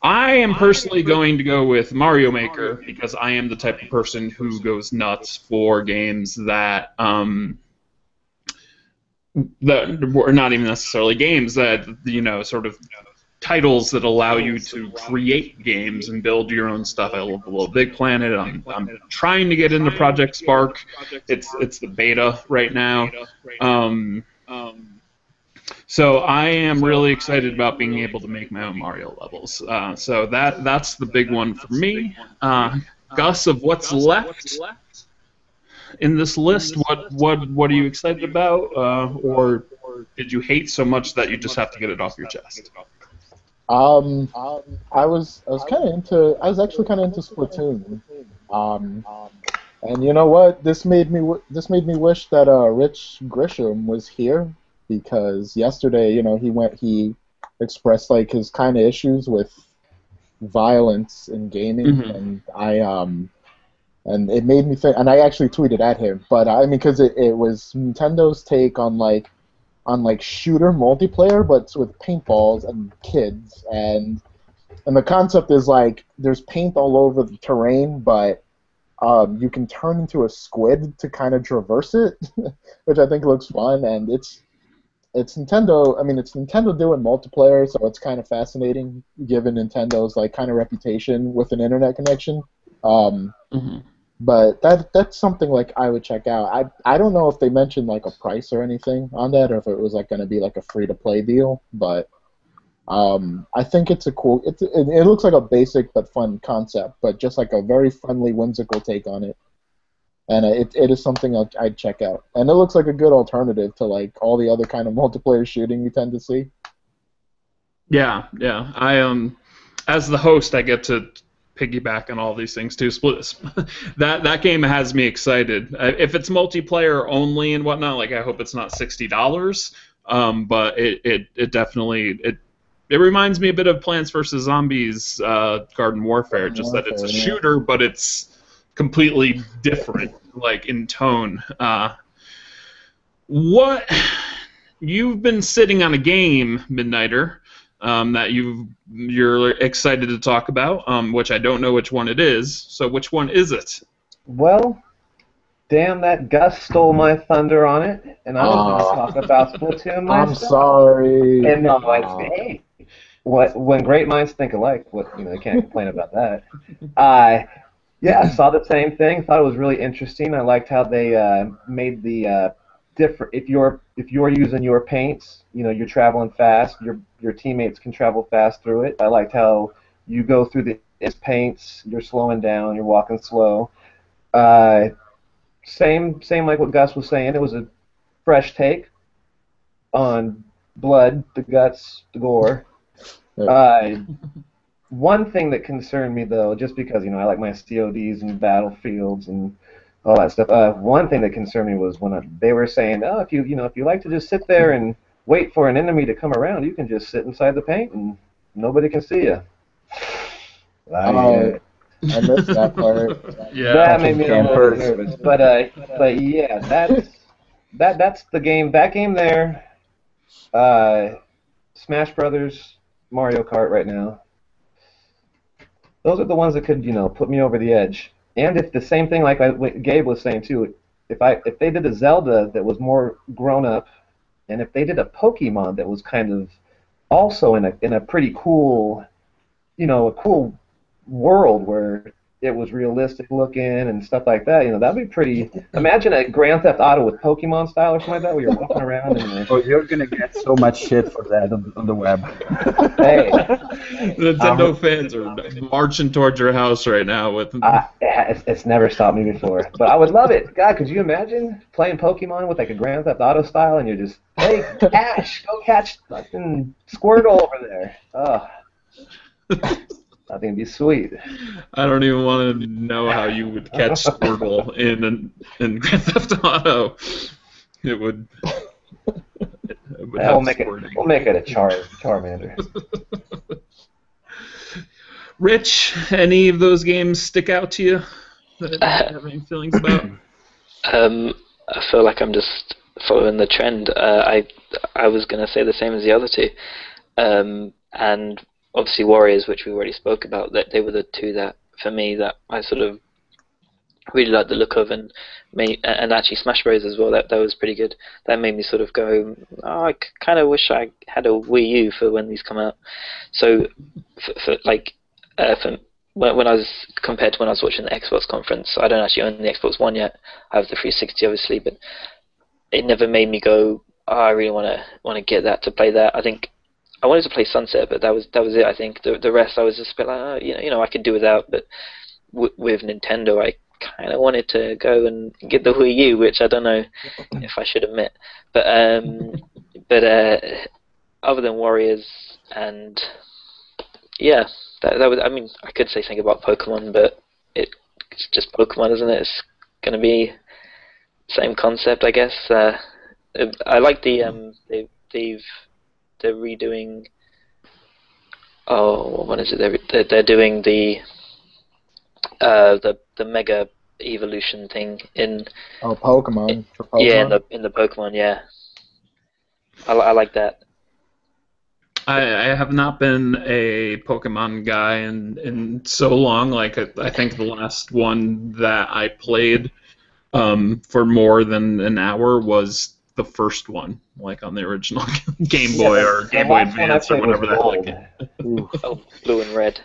I am personally going to go with Mario Maker because I am the type of person who goes nuts for games that are not even necessarily games, that, you know, sort of titles that allow you to create games and build your own stuff. I love Little Big Planet. I'm trying to get into Project Spark. It's the beta right now. So I am really excited about being able to make my own Mario levels. So that's the big one for me. Gus, of what's left in this list, what are you excited about, or did you hate so much that you just have to get it off your chest? Um, I was actually kind of into Splatoon. Um, and you know what? This made me wish that Rich Grisham was here because yesterday, he expressed like his kind of issues with violence in gaming, Hmm. and it made me think. And I actually tweeted at him, but I mean, because it was Nintendo's take on like shooter multiplayer, but with paintballs and kids, and the concept is like there's paint all over the terrain, but you can turn into a squid to kind of traverse it, which I think looks fun. And it's Nintendo. I mean, it's Nintendo doing multiplayer, so it's kind of fascinating given Nintendo's like kind of reputation with an internet connection. Um, Hmm. but that's something like I would check out. I don't know if they mentioned like a price or anything on that, or if it was like going to be like a free to play deal, but. I think it's a cool. It looks like a basic but fun concept, but just like a very friendly, whimsical take on it, and it is something I'd check out. And it looks like a good alternative to like all the other kind of multiplayer shooting you tend to see. Yeah, yeah. As the host, I get to piggyback on all these things too. That game has me excited. If it's multiplayer only and whatnot, like I hope it's not $60. But it definitely it reminds me a bit of Plants vs Zombies Garden Warfare, just that it's a Yeah. shooter, but it's completely different, like in tone. What you've been sitting on a game, Midnighter, that you're excited to talk about, which I don't know which one it is. So which one is it? Well, damn, that Gus stole my thunder on it, and I was going to talk about Splatoon I'm myself. sorry. And no, it's hey, when great minds think alike, they can't complain about that. I Yeah, I saw the same thing. Thought it was really interesting. I liked how they made the different. If you're using your paints, you're traveling fast. Your teammates can travel fast through it. I liked how you go through the paints. You're slowing down. You're walking slow. Uh, same like what Gus was saying. It was a fresh take on blood, the guts, the gore. Uh, One thing that concerned me though, just because I like my CODs and battlefields and all that stuff. One thing that concerned me was when they were saying, "Oh, if you like to just sit there and wait for an enemy to come around, you can just sit inside the paint and nobody can see you." Oh, I, I missed that part. Yeah. that made Fucking me a little bit campers. nervous. But yeah, that's the game. That game there, uh, Smash Brothers, Mario Kart right now. Those are the ones that could, put me over the edge. And if the same thing like what Gabe was saying too, if they did a Zelda that was more grown up, and if they did a Pokemon that was kind of also in a pretty cool, a cool world where it was realistic looking and stuff like that, that'd be pretty. Imagine a Grand Theft Auto with Pokemon style or something like that, where you're walking around and Oh, you're gonna get so much shit for that on the web. hey, Nintendo fans are marching towards your house right now with. it's never stopped me before, but I would love it. God, could you imagine playing Pokemon with like a Grand Theft Auto style, and you're just, hey, Ash, go catch fucking Squirtle over there. Oh, I think it'd be sweet. I don't even want to know how you would catch Squirtle in Grand Theft Auto. It would. It would Yeah, have squirting. we'll make it a Charmander. Rich, any of those games stick out to you that you have any feelings about? I feel like I'm just following the trend. I was going to say the same as the other two, and obviously Warriors, which we already spoke about. That they were the two that for me that I sort of really liked the look of, and actually Smash Bros as well. That was pretty good. That made me sort of go, oh, I kind of wish I had a Wii U for when these come out. So for when I was compared to when I was watching the Xbox conference, I don't actually own the Xbox One yet. I have the 360 obviously, but it never made me go, oh, I really want to get that to play that. I think I wanted to play Sunset, but that was it. I think the rest I was just a bit like, oh, I could do without. But with Nintendo, I kind of wanted to go and get the Wii U, which I don't know if I should admit. But other than Warriors and Yeah, that would. I mean, I could say something about Pokemon, but it's just Pokemon, isn't it? It's gonna be same concept, I guess. I like they're redoing. Oh, what is it? They're doing the Mega Evolution thing in. Oh, Pokemon for Pokemon. Yeah, in the Pokemon. Yeah, I like that. I have not been a Pokemon guy in so long. Like I think the last one that I played for more than an hour was the first one, like on the original Game Boy or Game Boy Advance or whatever the hell. Oh, blue and red.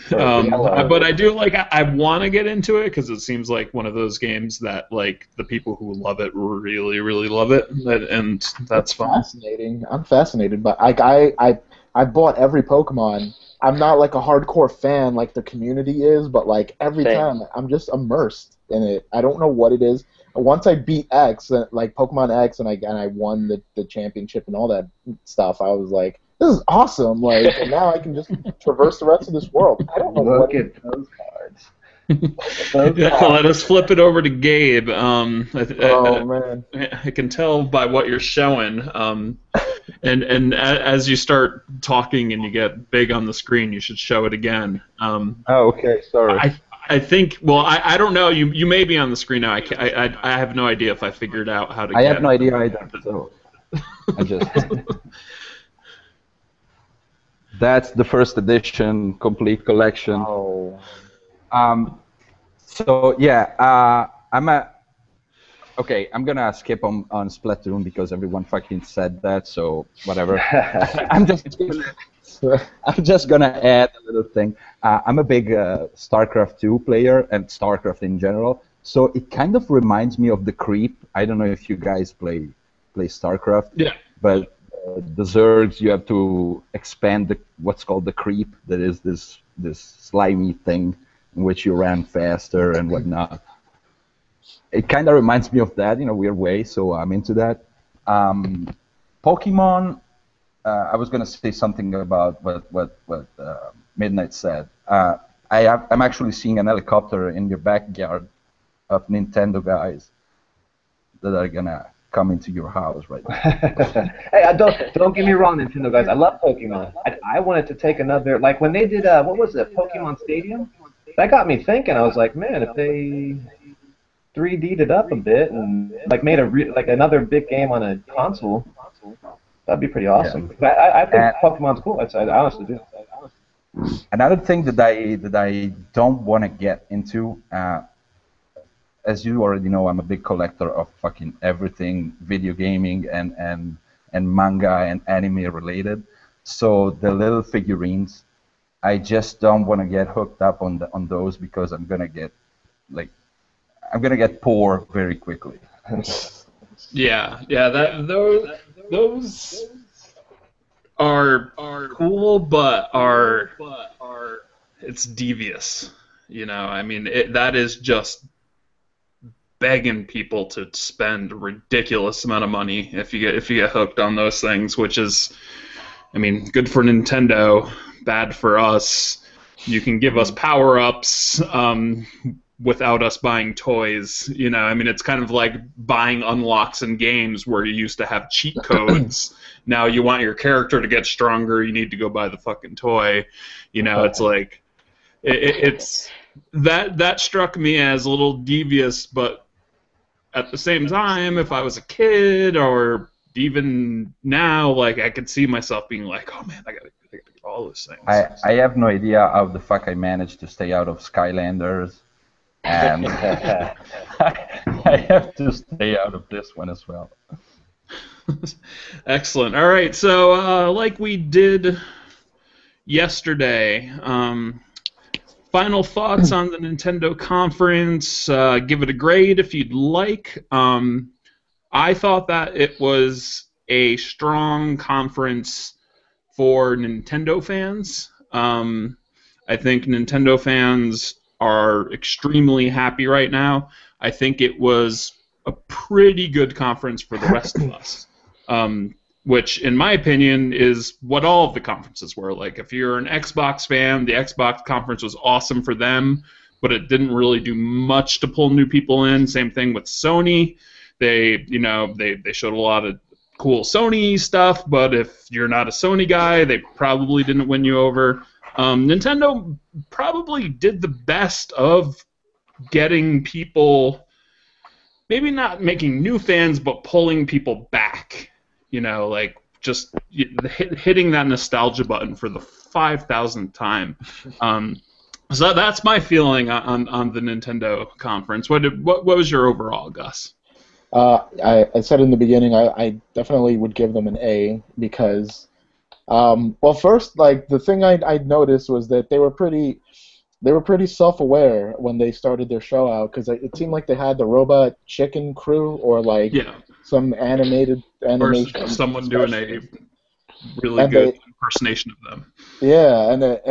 But I do like I want to get into it because it seems like one of those games that like the people who love it really really love it, and that's fun. Fascinating. I'm fascinated, but I bought every Pokemon. I'm not like a hardcore fan like the community is, but like every time I'm just immersed in it. I don't know what it is. Once I beat X, like Pokemon X, and I won the championship and all that stuff, I was like, this is awesome. Like, and now I can just traverse the rest of this world. I don't know Look what at those cards. Let us flip it over to Gabe. Oh man, I can tell by what you're showing. And as you start talking and you get big on the screen, you should show it again. Oh, okay, sorry. I think. Well, I don't know. You may be on the screen now. I have no idea if I figured out how to. I have no idea either. So I just. That's the first edition, complete collection. oh. So yeah, I'm gonna skip on Splatoon because everyone fucking said that. So whatever. I'm just gonna add a little thing. I'm a big StarCraft 2 player and StarCraft in general. So it kind of reminds me of the Creep. I don't know if you guys play StarCraft. Yeah. But the Zergs, you have to expand what's called the Creep. That is this slimy thing in which you ran faster and whatnot. It kind of reminds me of that in a weird way, so I'm into that. Pokemon, I was going to say something about what Midnight said. I'm actually seeing an helicopter in your backyard of Nintendo guys that are going to come into your house right now. Hey, don't get me wrong, Nintendo guys. I love Pokemon. I wanted to take another, like when they did, what was it, Pokemon Stadium? That got me thinking. I was like, man, if they 3D'd it up a bit and like made like another big game on a console, that'd be pretty awesome. Yeah. I think Pokemon's cool. I honestly do. Another thing that I don't want to get into, as you already know, I'm a big collector of fucking everything video gaming and manga and anime related. So the little figurines, I just don't want to get hooked up on those because I'm gonna get poor very quickly. Yeah. Those are cool, but are it's devious. You know, I mean, that is just begging people to spend a ridiculous amount of money if you get hooked on those things, which is, I mean, good for Nintendo, bad for us. You can give us power-ups without us buying toys. You know, I mean, it's kind of like buying unlocks in games where you used to have cheat codes. Now you want your character to get stronger, you need to go buy the fucking toy. You know, it's like it's that struck me as a little devious, but at the same time, if I was a kid or even now, like I could see myself being like, oh man, I gotta get all those things. I have no idea how the fuck I managed to stay out of Skylanders, and I have to stay out of this one as well. Excellent. All right, so like we did yesterday, final thoughts on the Nintendo conference. Give it a grade if you'd like. I thought that it was a strong conference for Nintendo fans. I think Nintendo fans are extremely happy right now. I think it was a pretty good conference for the rest of us. which in my opinion is what all of the conferences were. Like if you're an Xbox fan, the Xbox conference was awesome for them, but it didn't really do much to pull new people in. Same thing with Sony. They showed a lot of cool Sony stuff, but if you're not a Sony guy, they probably didn't win you over. Nintendo probably did the best of getting people, maybe not making new fans, but pulling people back. Like just hitting that nostalgia button for the 5,000th time. So that's my feeling on the Nintendo conference. What was your overall, Gus? I said in the beginning I definitely would give them an A because, well, first, like the thing I noticed was that they were pretty self-aware when they started their show out, because it seemed like they had the Robot Chicken crew or like some animation. Or someone doing a really good impersonation of them. Yeah, and it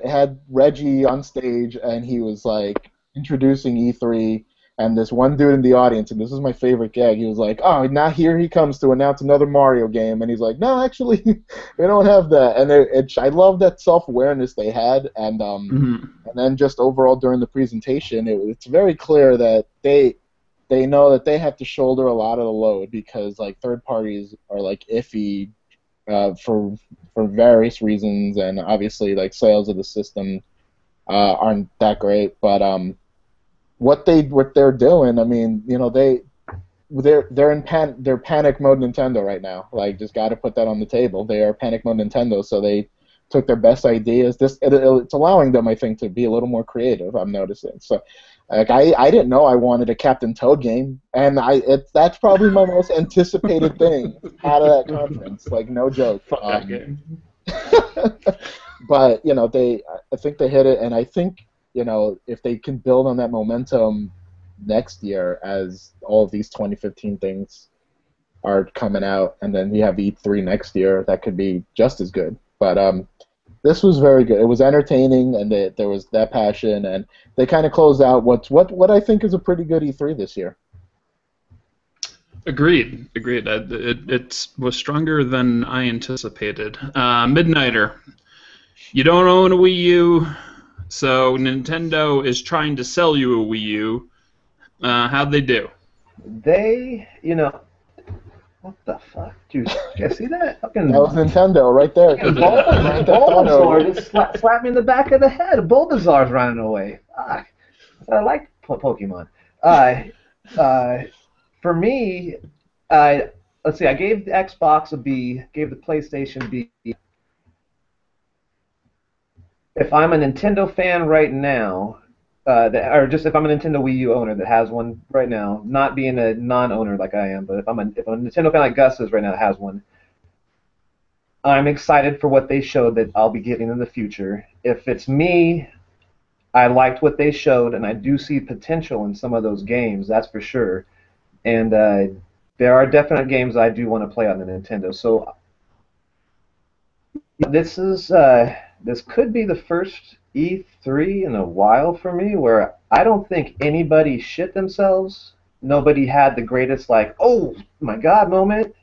had Reggie on stage, and he was like introducing E3, and this one dude in the audience, and this is my favorite gag, he was like, "Oh, now here he comes to announce another Mario game," and he's like, "No, actually, we don't have that." And I love that self-awareness they had, and and then just overall during the presentation, it's very clear that they know that they have to shoulder a lot of the load because like third parties are like iffy for various reasons, and obviously like sales of the system aren't that great, but what they're doing, I mean, they're in panic mode Nintendo right now. Like, just got to put that on the table. They are panic mode Nintendo, so they took their best ideas. It's allowing them, I think, to be a little more creative. I'm noticing. So, like, I didn't know I wanted a Captain Toad game, and that's probably my most anticipated thing out of that conference. Like, no joke. Fuck that game. But I think they hit it, and I think if they can build on that momentum next year as all of these 2015 things are coming out, and then you have E3 next year, that could be just as good. But this was very good. It was entertaining, and there was that passion, and they kind of closed out what I think is a pretty good E3 this year. Agreed. It was stronger than I anticipated. Midnighter, you don't own a Wii U, so Nintendo is trying to sell you a Wii U. How'd they do? They, what the fuck? Dude, you see that? Fucking, that was Nintendo right there. Bulbasaur just slapped me in the back of the head. Bulbasaur's running away. Fuck. I like Pokemon. For me, let's see, I gave the Xbox a B, gave the PlayStation B. If I'm a Nintendo fan right now, or just if I'm a Nintendo Wii U owner that has one right now, not being a non-owner like I am, but if I'm a Nintendo fan like Gus is right now that has one, I'm excited for what they showed that I'll be getting in the future. If it's me, I liked what they showed, and I do see potential in some of those games, that's for sure. And there are definite games I do want to play on the Nintendo. So this could be the first E3 in a while for me where I don't think anybody shit themselves. Nobody had the greatest, like, oh my god moment.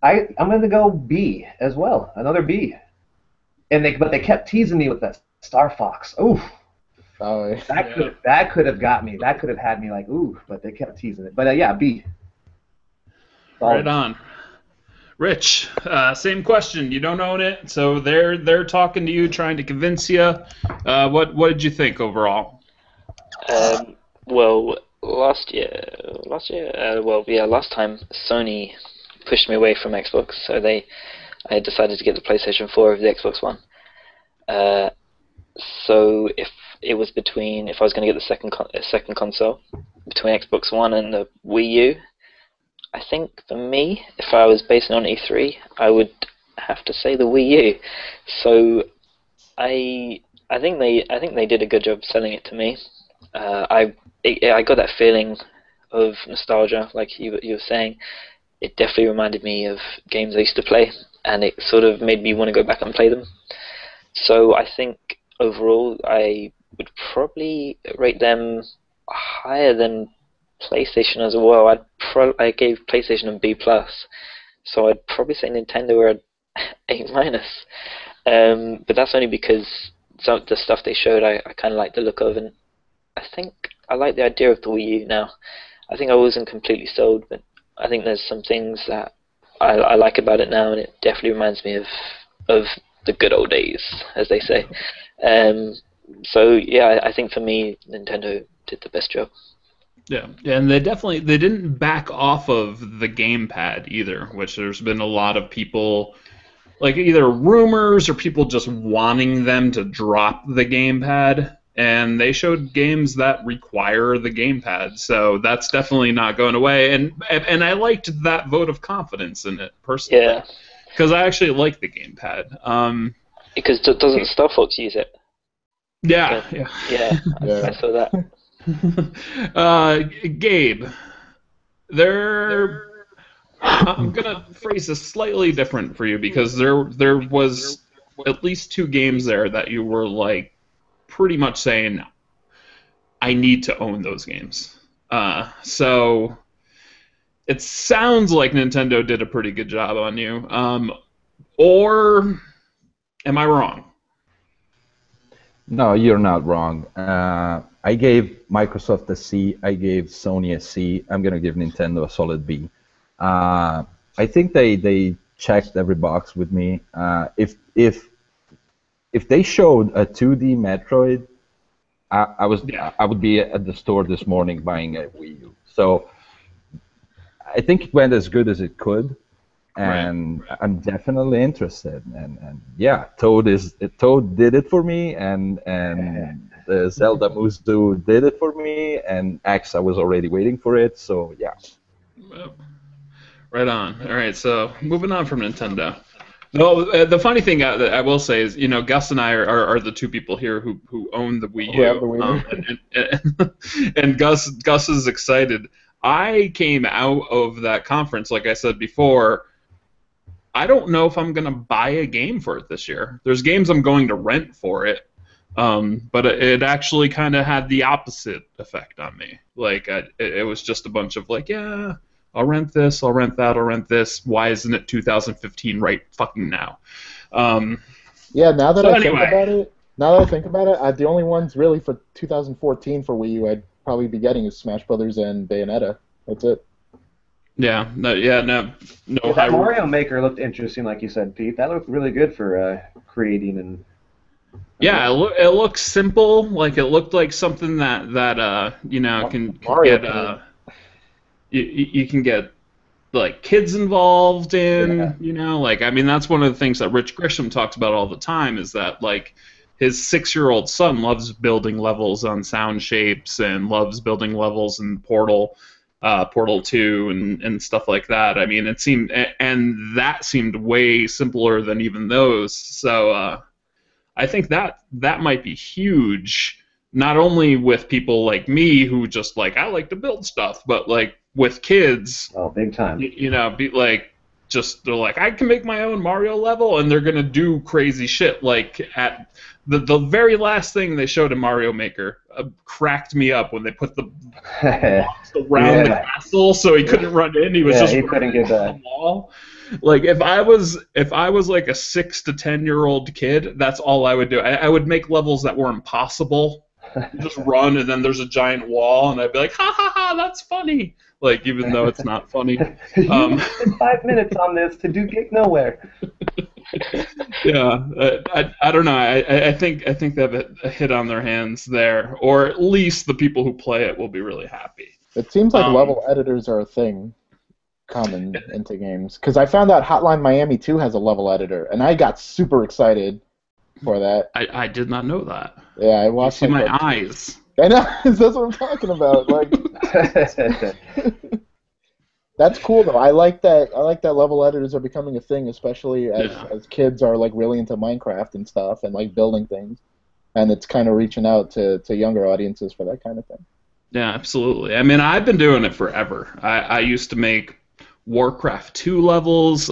I'm going to go B as well, another B. But they kept teasing me with that Star Fox. Ooh. Oh, yeah. That could have got me. That could have had me like, ooh, but they kept teasing it. But yeah, B. Right on. Rich, same question. You don't own it, so they're talking to you, trying to convince you. What did you think overall? Well, last time Sony pushed me away from Xbox, so I decided to get the PlayStation 4 over the Xbox One. So if I was going to get the second console between Xbox One and the Wii U, I think for me, if I was basing on E3, I would have to say the Wii U. So I think they did a good job selling it to me. I got that feeling of nostalgia, like you were saying. It definitely reminded me of games I used to play, and it sort of made me want to go back and play them. So I think overall, I would probably rate them higher than PlayStation as well. I gave PlayStation a B+. so I'd probably say Nintendo are at A minus. But that's only because some of the stuff they showed I kind of like the look of, and I think I like the idea of the Wii U now. I think I wasn't completely sold, but I think there's some things that I like about it now, and it definitely reminds me of the good old days, as they say. So yeah, I think for me, Nintendo did the best job. Yeah, and they didn't back off of the gamepad either, which there's been a lot of people, like either rumors or people just wanting them to drop the gamepad, and they showed games that require the gamepad, so that's definitely not going away, and I liked that vote of confidence in it personally, Yeah, because I actually like the gamepad. because doesn't Star Fox use it? Yeah, Yeah, yeah. I saw that. Gabe, I'm gonna phrase this slightly different for you because there was at least 2 games there that you were like pretty much saying I need to own those games. So it sounds like Nintendo did a pretty good job on you. Or am I wrong? No, you're not wrong. I gave Microsoft a C. I gave Sony a C. I'm gonna give Nintendo a solid B. I think they checked every box with me. If they showed a 2D Metroid, I would be at the store this morning buying a Wii U. So I think it went as good as it could, and right. I'm definitely interested. And yeah, Toad did it for me, and the Zelda Musu did it for me, and X I was already waiting for it. So yeah. Right on. All right, so moving on from Nintendo. No, the funny thing that I will say is, Gus and I are the 2 people here who own the Wii U, and Gus is excited. I came out of that conference, like I said before. I don't know if I'm going to buy a game for it this year. There's games I'm going to rent for it, but it actually kind of had the opposite effect on me. Like, it was just a bunch of like, yeah, I'll rent this, I'll rent that, I'll rent this. Why isn't it 2015 right fucking now? Yeah, now that I think about it, the only ones really for 2014 for Wii U I'd probably be getting is Smash Brothers and Bayonetta. That's it. Yeah, no. That Mario Maker looked interesting, like you said, Pete. That looked really good for creating and. Yeah, it looks simple. Like it looked like something that can get you can get like kids involved in. Yeah. Like I mean that's one of the things that Rich Grisham talks about all the time is that like his 6-year-old son loves building levels on Sound Shapes and loves building levels in Portal 2 and stuff like that. I mean, that seemed way simpler than even those. So I think that might be huge, not only with people like me who just like I like to build stuff, but like with kids. Oh, big time. Be like they're like I can make my own Mario level, and they're gonna do crazy shit. Like at the very last thing they showed in Mario Maker cracked me up when they put the blocks around the castle so he couldn't run in. He couldn't get the wall. Like if I was like a 6 to 10-year-old kid, that's all I would do. I would make levels that were impossible. Just run, and then there's a giant wall, and I'd be like, ha ha ha, that's funny. Like even though it's not funny. You spent 5 minutes on this to get nowhere. Yeah, I don't know. I think they have a hit on their hands there, or at least the people who play it will be really happy. It seems like level editors are a thing common into games, because I found out Hotline Miami 2 has a level editor, and I got super excited for that. I did not know that. Yeah, I watched. You see my eyes. I know. That's what I'm talking about. Like, that's cool though. I like that level editors are becoming a thing, especially as kids are like really into Minecraft and stuff and like building things, and it's kind of reaching out to younger audiences for that kind of thing. Yeah, absolutely. I mean, I've been doing it forever. I used to make Warcraft 2 levels.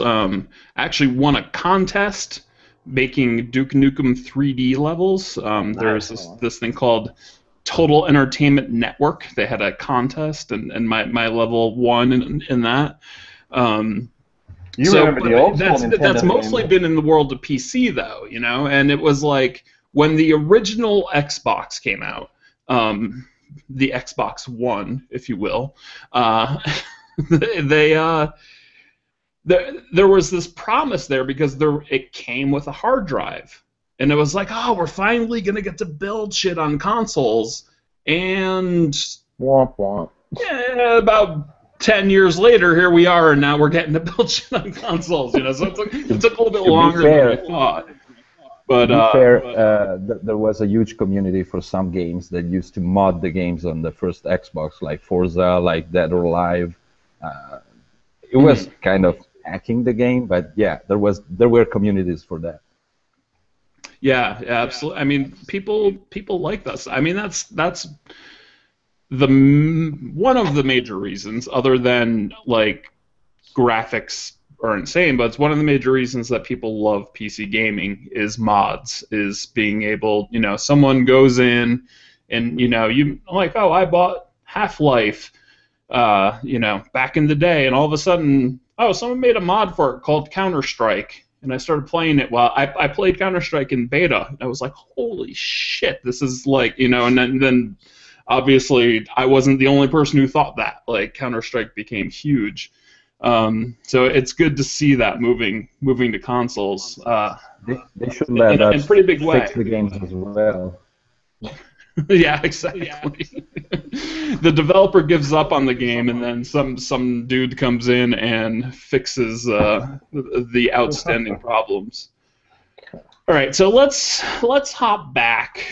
Actually won a contest making Duke Nukem 3D levels. There's this thing called Total Entertainment Network. They had a contest, and my level won in that. You remember the old school that's Nintendo mostly game. been in the world of PC though, you know. And it was like when the original Xbox came out, the Xbox One, if you will, they there was this promise there because it came with a hard drive, and it was like, oh, we're finally gonna get to build shit on consoles, and Womp womp. yeah, about 10 years later, here we are, and now we're getting to build shit on consoles. You know, so it took a little bit longer than we thought. But to be fair, there was a huge community for some games that used to mod the games on the first Xbox, like Forza, like Dead or Alive. It was kind of hacking the game, but yeah, there were communities for that. yeah, absolutely. I mean, people like this. I mean, that's one of the major reasons, other than like graphics are insane, but it's one of the major reasons that people love PC gaming is mods, is being able, you know, someone goes in and, you know, you like, oh, I bought Half-Life, you know, back in the day, and all of a sudden, oh, someone made a mod for it called Counter-Strike, and I started playing it. Well, I played Counter-Strike in beta, and I was like, holy shit, this is like, you know, and then obviously I wasn't the only person who thought that. Like, Counter-Strike became huge. So it's good to see that moving to consoles. They should let us in pretty big way. fix the games as well. Yeah, exactly. The developer gives up on the game, and then some dude comes in and fixes the outstanding problems. All right, so let's hop back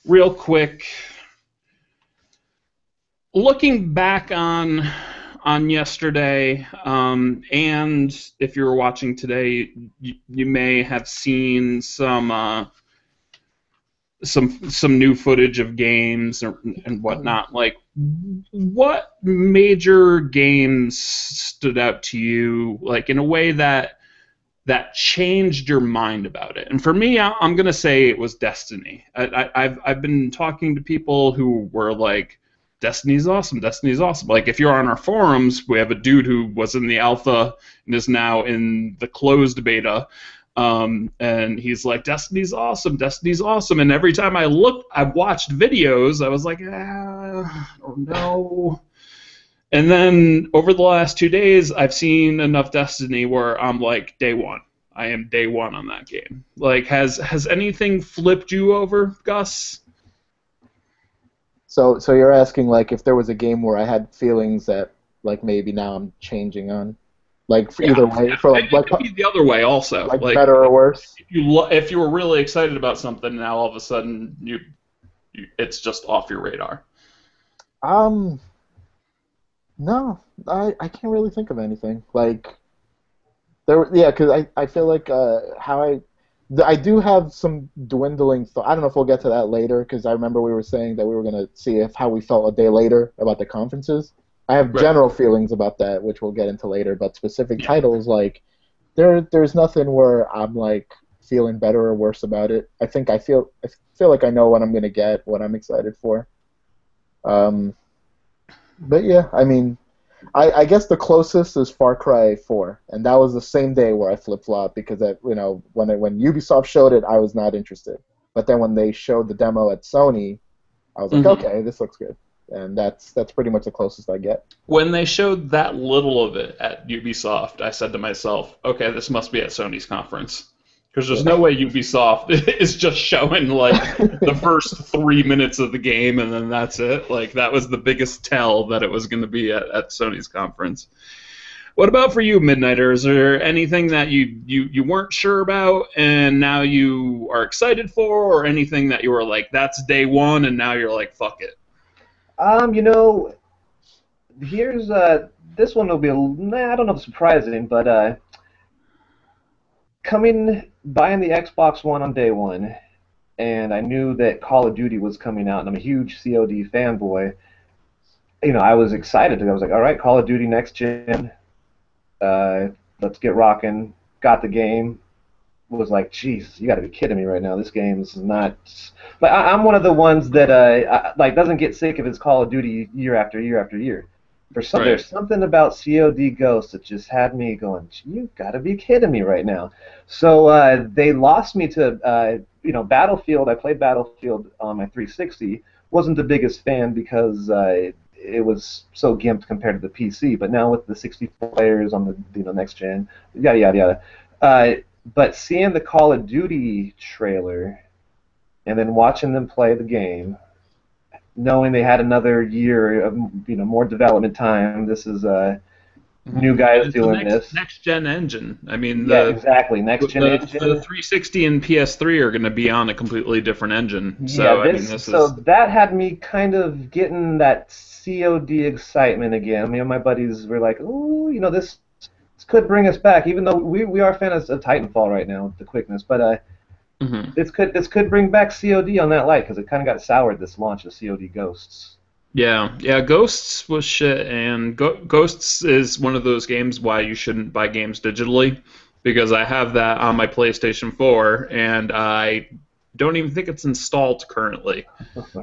real quick. Looking back on yesterday, and if you were watching today, you may have seen some new footage of games and whatnot. Like, what major games stood out to you, like in a way that changed your mind about it? And for me, I'm gonna say it was Destiny. I've been talking to people who were like, Destiny's awesome. Destiny's awesome. Like, if you're on our forums, we have a dude who was in the alpha and is now in the closed beta, and he's like, Destiny's awesome. Destiny's awesome. And every time I watched videos, I was like, I don't know. And then over the last 2 days, I've seen enough Destiny where I'm like, day one. I am day one on that game. Like, has anything flipped you over, Gus? So you're asking, like, if there was a game where I had feelings that, like, maybe now I'm changing on, like, for either way, for it could be the other way also, like better or worse. If you were really excited about something, now all of a sudden it's just off your radar. No, I can't really think of anything. Like, because I feel like I do have some dwindling thought. I don't know if we'll get to that later, because I remember we were saying that we were going to see how we felt a day later about the conferences. I have general feelings about that, which we'll get into later, but specific titles, like, there's nothing where I'm, like, feeling better or worse about it. I feel like I know what I'm going to get, what I'm excited for. But yeah, I mean, I guess the closest is Far Cry 4, and that was the same day where I flip-flopped, because when Ubisoft showed it, I was not interested. But then when they showed the demo at Sony, I was like, okay, this looks good, and that's pretty much the closest I get. When they showed that little of it at Ubisoft, I said to myself, okay, this must be at Sony's conference. Because there's no way Ubisoft is just showing, like, the first 3 minutes of the game and then that's it. Like, that was the biggest tell that it was going to be at Sony's conference. What about for you, Midnighter? Is there anything that you weren't sure about and now you are excited for, or anything that you were like, that's day one, and now you're like, fuck it? You know, here's this one will be I don't know if surprising, but buying the Xbox One on day one, and I knew that Call of Duty was coming out, and I'm a huge COD fanboy. You know, I was excited. I was like, all right, Call of Duty next gen. Let's get rocking. Got the game. Was like, jeez, you got to be kidding me right now. This game is not. I'm one of the ones that like doesn't get sick if it's Call of Duty year after year after year. There's something about COD Ghosts that just had me going, you gotta be kidding me right now. So they lost me to Battlefield. I played Battlefield on my 360. Wasn't the biggest fan because it was so gimped compared to the PC. But now with the 64 players on the next gen, yada yada yada. But seeing the Call of Duty trailer and then watching them play the game, knowing they had another year of more development time. This is new guys doing this. Next gen engine. I mean, exactly. Next gen engine. The 360 and PS3 are going to be on a completely different engine. So that had me kind of getting that COD excitement again. Me and my buddies were like, "Ooh, this could bring us back." Even though we are fans of Titanfall right now with the quickness, but this could bring back COD on that light because it kind of got soured this launch of COD Ghosts. Yeah, Ghosts was shit, and Ghosts is one of those games why you shouldn't buy games digitally, because I have that on my PlayStation 4, and I don't even think it's installed currently.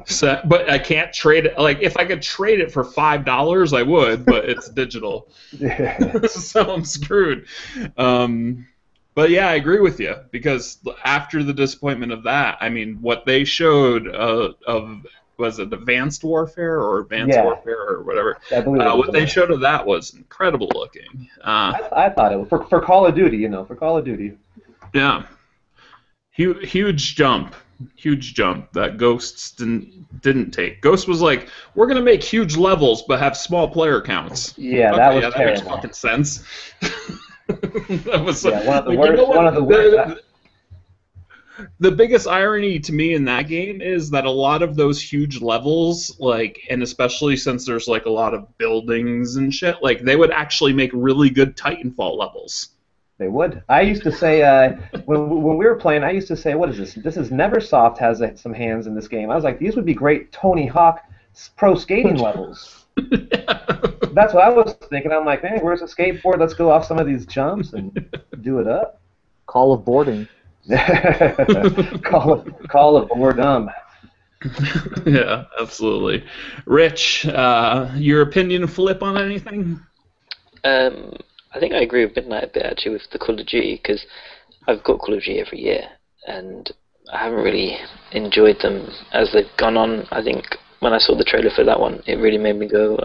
So, but I can't trade it. Like, if I could trade it for $5, I would, but it's digital. So I'm screwed. But yeah, I agree with you, because after the disappointment of that, I mean, what they showed was it Advanced Warfare or Advanced Warfare or whatever? I believe what they showed of that was incredible looking. I thought it was for Call of Duty, for Call of Duty. Yeah, huge jump that Ghosts didn't take. Ghost was like, we're gonna make huge levels but have small player counts. Yeah, okay, that was that terrible. Makes fucking sense. That was one of the worst. One of the worst. The biggest irony to me in that game is that a lot of those huge levels, and especially since there's a lot of buildings and shit, they would actually make really good Titanfall levels. They would. I used to say when we were playing, I used to say, "What is this? This is Neversoft has some hands in this game." I was like, "These would be great Tony Hawk pro skating levels." That's what I was thinking. I'm like, "Man, where's the skateboard? Let's go off some of these jumps and do it up." Call of boarding. Call of boredom. Yeah, absolutely. Rich, your opinion flip on anything? I think I agree with Midnight a bit actually with the Call of Duty, because I've got Call of Duty every year and I haven't really enjoyed them as they've gone on. I think when I saw the trailer for that one, it really made me go,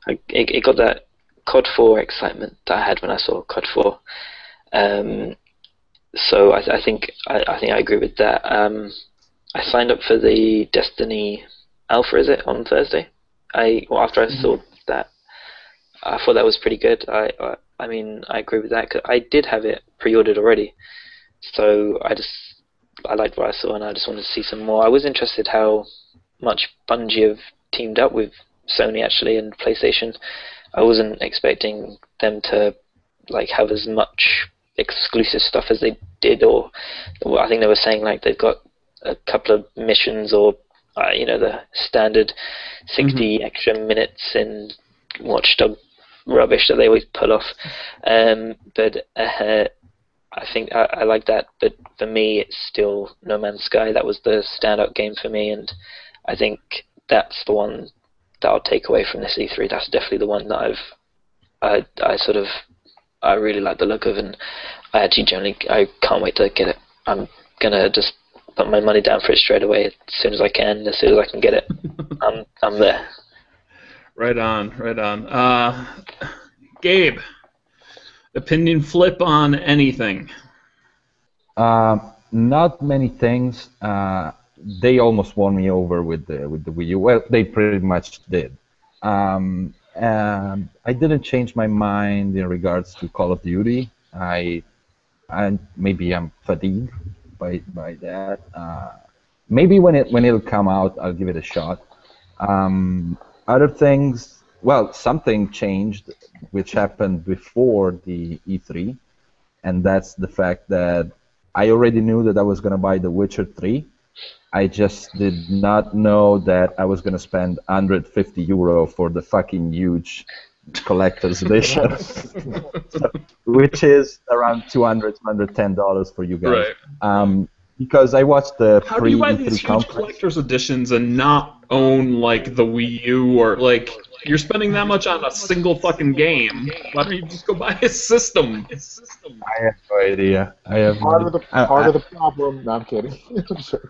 it got that COD 4 excitement that I had when I saw COD 4. So I think I agree with that. I signed up for the Destiny Alpha, is it, on Thursday? After I saw that, I thought that was pretty good. I mean, I agree with that, 'cause I did have it pre-ordered already. So I liked what I saw, and I just wanted to see some more. I was interested how much Bungie have teamed up with Sony actually and PlayStation. I wasn't expecting them to have as much exclusive stuff as they did, or I think they were saying they've got a couple of missions or the standard 60 extra minutes in Watchdog rubbish that they always pull off. But I think I like that. But for me, it's still No Man's Sky. That was the standout game for me, and I think that's the one that I'll take away from this E3. That's definitely the one that I really like the look of, and I can't wait to get it. I'm gonna just put my money down for it straight away as soon as I can. As soon as I can get it, I'm there. Right on. Gabe, opinion flip on anything? Not many things. They almost won me over with the Wii U. Well, they pretty much did. I didn't change my mind in regards to Call of Duty. Maybe I'm fatigued by that. Maybe when it'll come out, I'll give it a shot. Other things, well, something changed, which happened before the E3, and that's the fact that I already knew that I was going to buy The Witcher 3. I just did not know that I was going to spend €150 for the fucking huge collector's edition, which is around $200, $210 for you guys. Right. because I watched the How do you buy these pre-E3 huge conference. collector's editions and not own like the Wii U or like you're spending that much on a single fucking game? Why don't you just go buy a system? I have no idea. I have Part no of the idea. part of the problem. No, I'm kidding. I'm sure.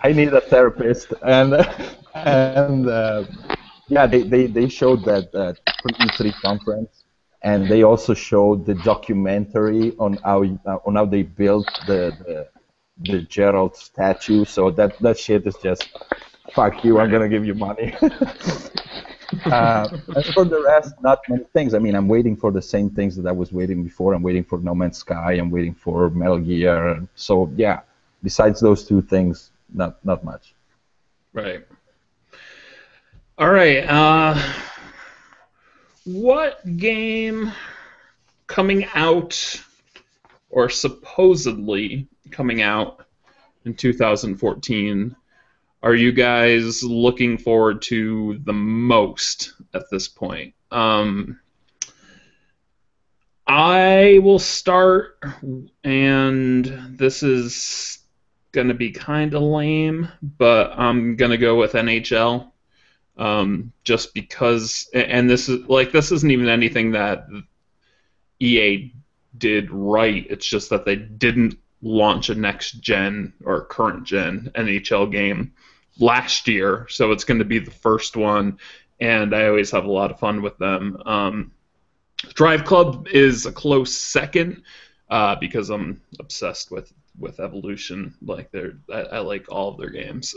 I need a therapist, and yeah, they showed that pre-E3 conference, and they also showed the documentary on how they built the Gerald statue. So that shit is just fuck you. I'm gonna give you money. As for the rest, not many things. I mean, I'm waiting for the same things that I was waiting before. I'm waiting for No Man's Sky. I'm waiting for Metal Gear. So yeah, besides those two things, not much. Right. All right. What game coming out or supposedly coming out in 2014 are you guys looking forward to the most at this point? I will start, and this is going to be kind of lame, but I'm going to go with NHL. Just because, and this isn't even anything that EA did right. It's just that they didn't launch a next gen or current gen NHL game last year, so it's going to be the first one, and I always have a lot of fun with them. Drive Club is a close second because I'm obsessed with Evolution. Like I like all of their games.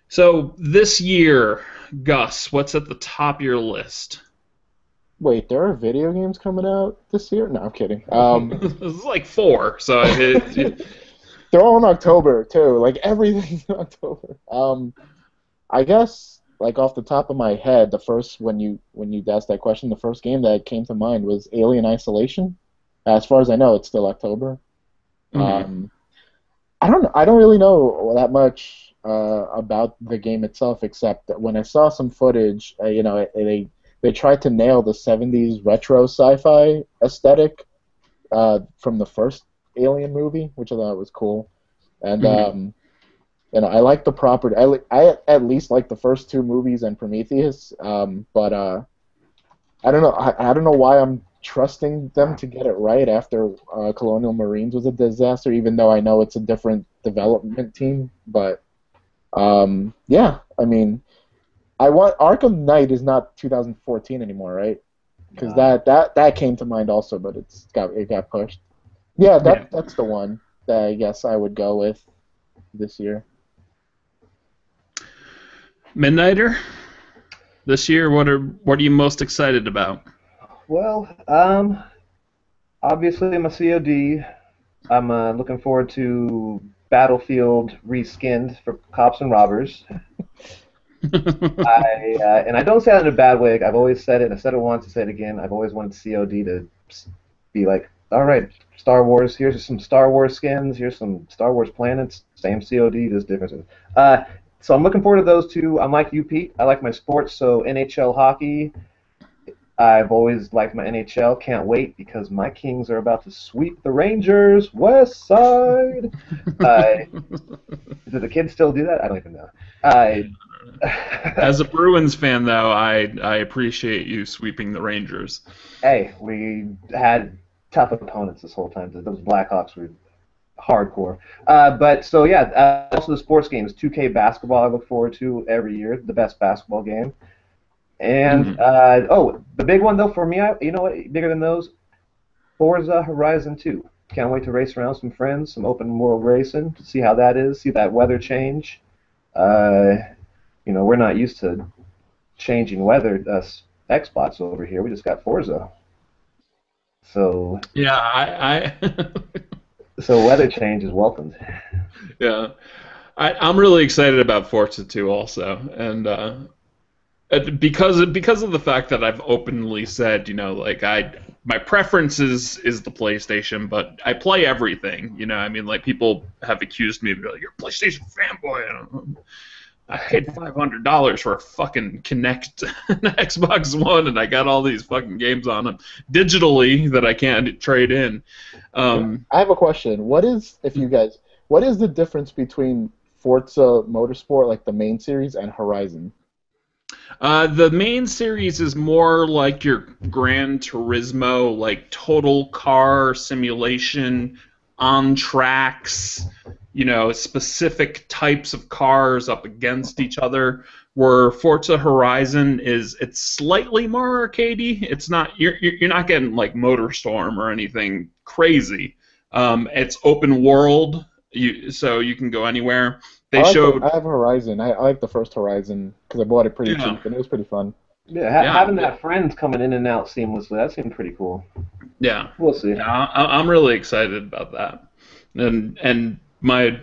So this year, Gus, what's at the top of your list? Wait, there are video games coming out this year? No, I'm kidding. It's like 4, so they're all in October too. Like everything's in October. I guess like off the top of my head, the first when you asked that question, the first game that came to mind was Alien Isolation. As far as I know, it's still October. Mhm. I don't really know that much about the game itself, except that when I saw some footage, they tried to nail the 70s retro sci-fi aesthetic from the first Alien movie, which I thought was cool. And I like the property. I at least like the first 2 movies and Prometheus. But I don't know. I don't know why I'm trusting them to get it right after Colonial Marines was a disaster, even though I know it's a different development team. But yeah, I mean, Arkham Knight is not 2014 anymore, right? Because that came to mind also, but it got pushed. Yeah, that's the one that I guess I would go with this year. Midnighter, this year, what are you most excited about? Well, obviously I'm a COD. I'm looking forward to Battlefield reskinned for cops and robbers. And I don't say that in a bad way. I've always said it. I said it once. I say it again. I've always wanted COD to be like, all right, Star Wars. Here's some Star Wars skins. Here's some Star Wars planets. Same COD, just differences. So I'm looking forward to those two. I'm like you, Pete. I like my sports. So NHL hockey. I've always liked my NHL. Can't wait because my Kings are about to sweep the Rangers. West Side. Do the kids still do that? I don't even know. As a Bruins fan, though, I appreciate you sweeping the Rangers. Hey, we had tough opponents this whole time. Those Blackhawks were hardcore. But so yeah, also the sports games. 2K basketball I look forward to every year. The best basketball game. And the big one though for me, you know what? Bigger than those, Forza Horizon 2. Can't wait to race around some friends, some open world racing, to see how that is, see that weather change. We're not used to changing weather, us Xbox over here. We just got Forza. So yeah, so weather change is welcomed. Yeah, I'm really excited about Forza 2 also, and because of the fact that I've openly said, like my preference is the PlayStation, but I play everything. I mean, like people have accused me of being like, you're a PlayStation fanboy. I paid $500 for a fucking Kinect and Xbox One, and I got all these fucking games on them digitally that I can't trade in. I have a question. What is the difference between Forza Motorsport, like the main series, and Horizon? The main series is more like your Gran Turismo, like total car simulation on tracks, specific types of cars up against each other. Where Forza Horizon it's slightly more arcadey. It's not you're not getting like MotorStorm or anything crazy. It's open world, so you can go anywhere. They showed. I have Horizon. I like the first Horizon because I bought it pretty cheap and it was pretty fun. Yeah, having that friends coming in and out seamlessly, that seemed pretty cool. Yeah, we'll see. Yeah, I'm really excited about that, and my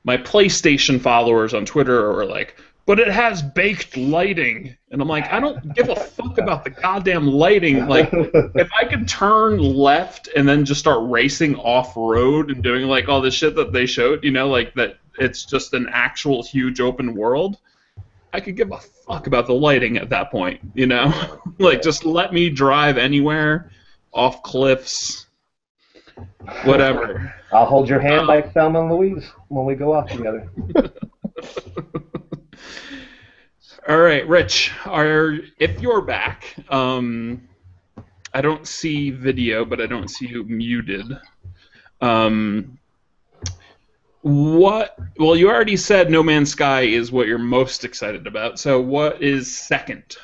PlayStation followers on Twitter are like, but it has baked lighting, and I'm like, I don't give a fuck about the goddamn lighting. Like, if I could turn left and then just start racing off road and doing like all the shit that they showed, like that. It's just an actual huge open world. I could give a fuck about the lighting at that point, like just let me drive anywhere, off cliffs, whatever. I'll hold your hand like Thelma and Louise when we go off together. All right, Rich, if you're back, I don't see video, but I don't see you muted. Well, you already said No Man's Sky is what you're most excited about, so what is second?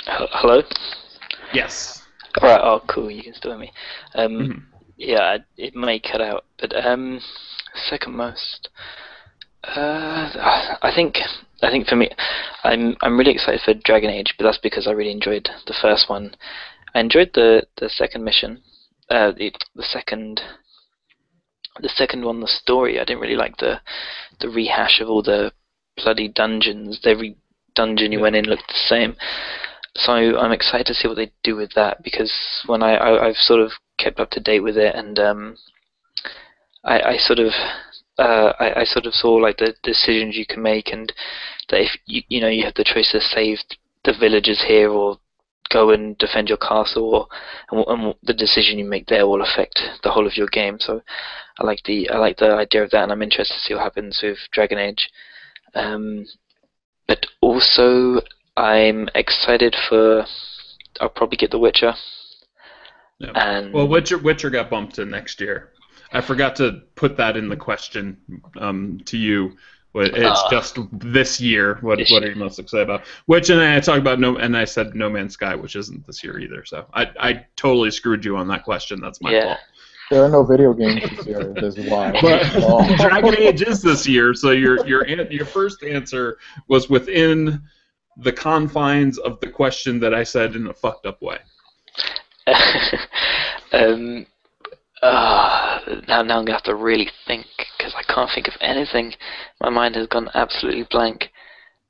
Hello? Yes. Alright, oh cool, you can still hear me. Yeah, it may cut out, but second most. I think for me, I'm really excited for Dragon Age, but that's because I really enjoyed the first one. I enjoyed the second mission. The second one, the story. I didn't really like the rehash of all the bloody dungeons. Every dungeon you went in looked the same. So I'm excited to see what they do with that, because when I've sort of kept up to date with it, and I sort of saw like the decisions you can make, and that if you have the choice to save the villagers here or go and defend your castle, and the decision you make there will affect the whole of your game. So I like the idea of that, and I'm interested to see what happens with Dragon Age. But also I'm excited for. I'll probably get The Witcher. Yeah. And well, Witcher got bumped to next year. I forgot to put that in the question to you. It's just this year. What are you most excited about? Which, and I talked about I said No Man's Sky, which isn't this year either. So I totally screwed you on that question. That's my fault. There are no video games this year. This is why. But Dragon Age is this year, so your first answer was within the confines of the question that I said in a fucked up way. Now I'm gonna have to really think, because I can't think of anything. My mind has gone absolutely blank,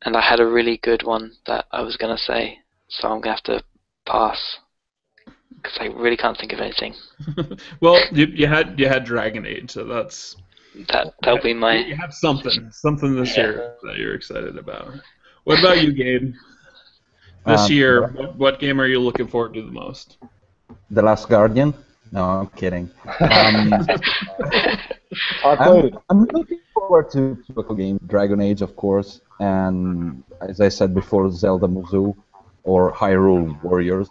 and I had a really good one that I was gonna say, so I'm gonna have to pass, because I really can't think of anything. Well, you had Dragon Age, so that'll be my. You have something this year that you're excited about. What about you, Gabe? This year, what game are you looking forward to the most? The Last Guardian. No, I'm kidding. I played it. I'm looking forward to a game, Dragon Age, of course, and as I said before, Zelda Muzu or Hyrule Warriors.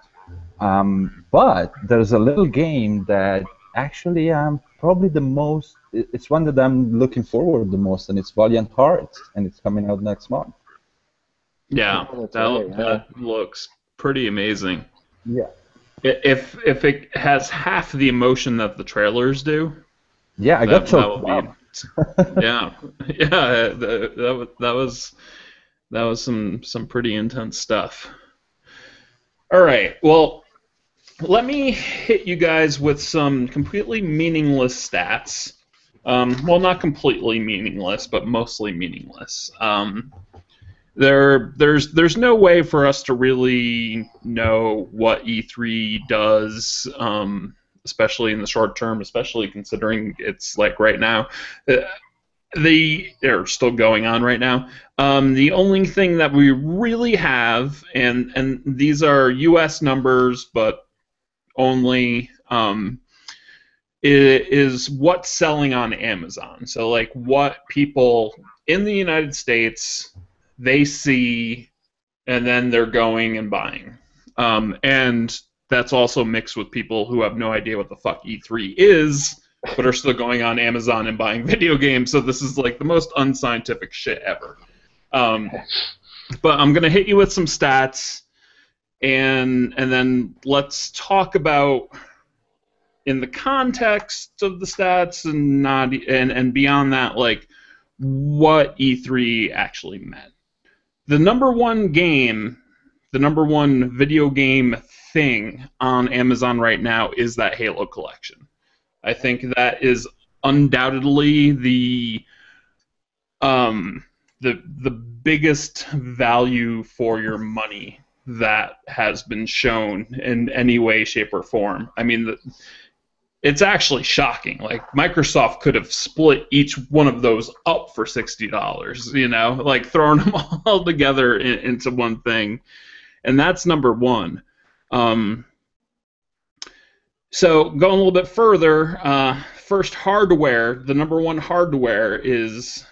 But there's a little game that actually I'm probably the most. It's one that I'm looking forward the most, and it's Valiant Hearts, and it's coming out next month. Yeah, that looks pretty amazing. Yeah. If it has half the emotion that the trailers do, yeah, I got choked up. Yeah, that was some pretty intense stuff. All right, well, let me hit you guys with some completely meaningless stats. Well, not completely meaningless, but mostly meaningless. There's no way for us to really know what E3 does, especially in the short term, especially considering it's like right now. they're still going on right now. The only thing that we really have, and these are U.S. numbers, but only is what's selling on Amazon. So like what people in the United States they see, and then they're going and buying. And that's also mixed with people who have no idea what the fuck E3 is, but are still going on Amazon and buying video games. So this is like the most unscientific shit ever. But I'm gonna hit you with some stats, and then let's talk about in the context of the stats and not and beyond that, like what E3 actually meant. The number one game, the number one video game thing on Amazon right now is that Halo collection. I think that is undoubtedly the biggest value for your money that has been shown in any way, shape, or form. I mean, it's actually shocking. Like Microsoft could have split each one of those up for $60, you know, like throwing them all together into one thing, and that's number one. So going a little bit further, first hardware, the number one hardware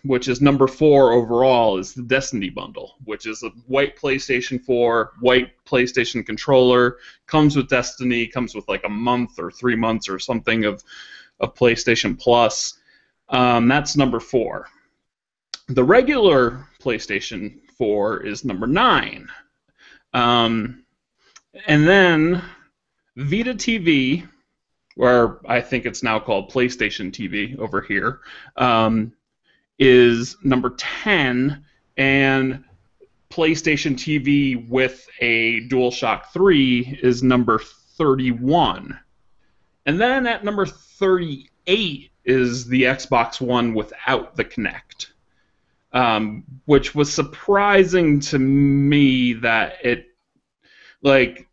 which is number 4 overall, is the Destiny bundle, which is a white PlayStation 4, white PlayStation controller, comes with Destiny, comes with like a month or 3 months or something of PlayStation Plus. That's number 4. The regular PlayStation 4 is number 9. And then Vita TV, where I think it's now called PlayStation TV over here, is number 10, and PlayStation TV with a DualShock 3 is number 31. And then at number 38 is the Xbox One without the Kinect, which was surprising to me that it, like,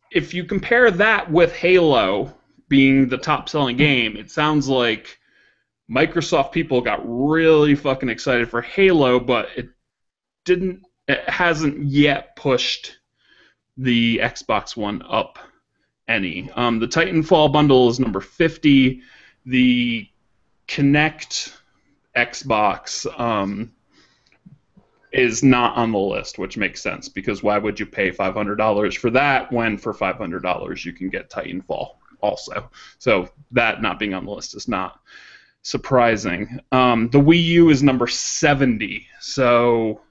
if you compare that with Halo being the top-selling game, it sounds like Microsoft people got really fucking excited for Halo, but it hasn't yet pushed the Xbox One up any. The Titanfall bundle is number 50. The Kinect Xbox is not on the list, which makes sense, because why would you pay $500 for that when for $500 you can get Titanfall also? So that not being on the list is not surprising. The Wii U is number 70, so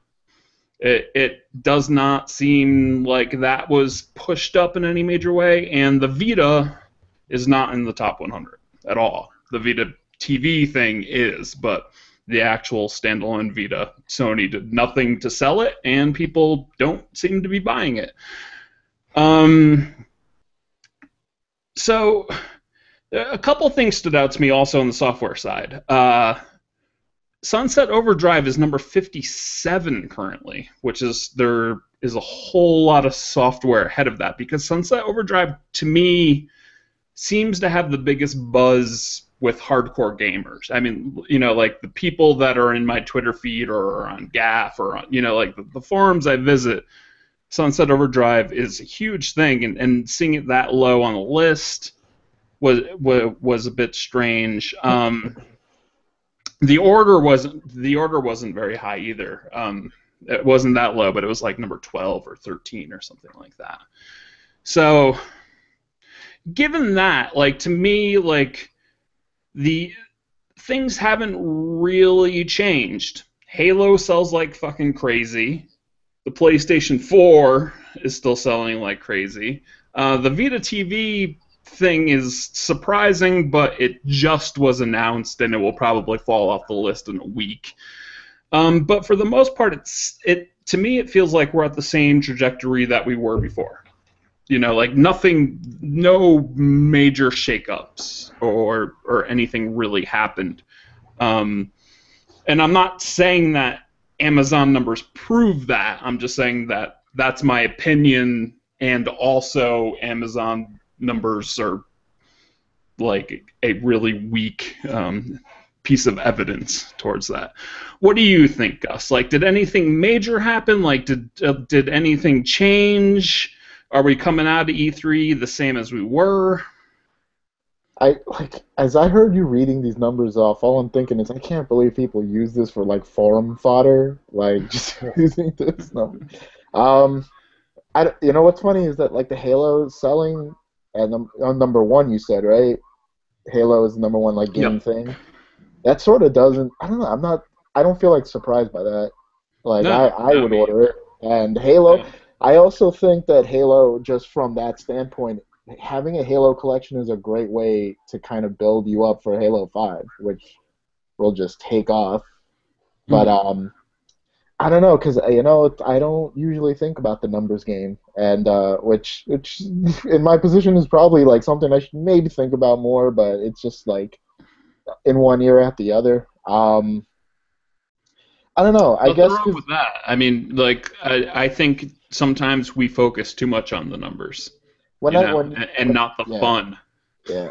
it does not seem like that was pushed up in any major way, and the Vita is not in the top 100 at all. The Vita TV thing is, but the actual standalone Vita, Sony did nothing to sell it, and people don't seem to be buying it. So a couple things stood out to me also on the software side. Sunset Overdrive is number 57 currently, which is there is a whole lot of software ahead of that, because Sunset Overdrive, to me, seems to have the biggest buzz with hardcore gamers. I mean, you know, like the people that are in my Twitter feed or on GAF or on, you know, like the forums I visit, Sunset Overdrive is a huge thing, and seeing it that low on the list was a bit strange. The order wasn't very high either. It wasn't that low, but it was like number 12 or 13 or something like that. So, given that, like, to me, like, the things haven't really changed. Halo sells like fucking crazy. The PlayStation 4 is still selling like crazy. The Vita TV thing is surprising, but it just was announced, and it will probably fall off the list in a week. But for the most part, to me, it feels like we're at the same trajectory that we were before. You know, like no major shakeups or anything really happened. And I'm not saying that Amazon numbers prove that. I'm just saying that that's my opinion, and also Amazon numbers are like a really weak piece of evidence towards that. What do you think, Gus? Like, did anything major happen? Like, did anything change? Are we coming out of E3 the same as we were? As I heard you reading these numbers off, all I'm thinking is I can't believe people use this for like forum fodder, like just using this number. You know what's funny is that like the Halo selling at on number one, you said, right? Halo is the number one like game thing. That sort of doesn't. I don't know. I don't feel like surprised by that. Like I would order it. And Halo. Yeah. I also think that Halo, just from that standpoint, having a Halo collection is a great way to kind of build you up for Halo 5, which will just take off. But I don't know, because I don't usually think about the numbers game, and which in my position is probably like something I should maybe think about more, but it's just like in one ear at the other. I don't know. I guess Nothing wrong with that. I mean, like I think sometimes we focus too much on the numbers, and not the fun. Yeah.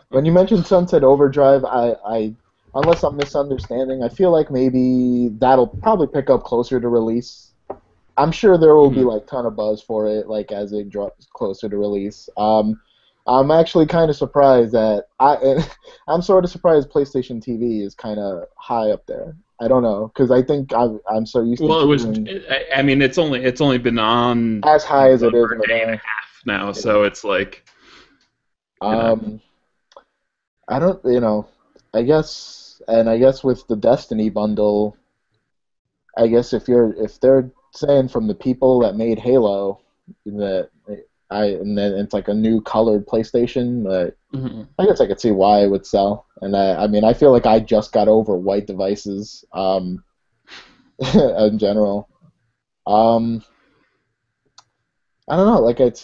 When you mentioned Sunset Overdrive, I unless I'm misunderstanding, I feel like maybe that'll probably pick up closer to release. I'm sure there will be like ton of buzz for it, like as it drops closer to release. I'm actually kind of surprised that I'm sort of surprised PlayStation TV is kind of high up there. I don't know, because I think I'm so used to. Well, I mean, it's only been on as high as it is a day and a half now, so it's like. I don't, I guess with the Destiny bundle, I guess if they're saying from the people that made Halo that and then it's like a new colored PlayStation, but I guess I could see why it would sell. And I mean, I feel like I just got over white devices in general. I don't know, like it's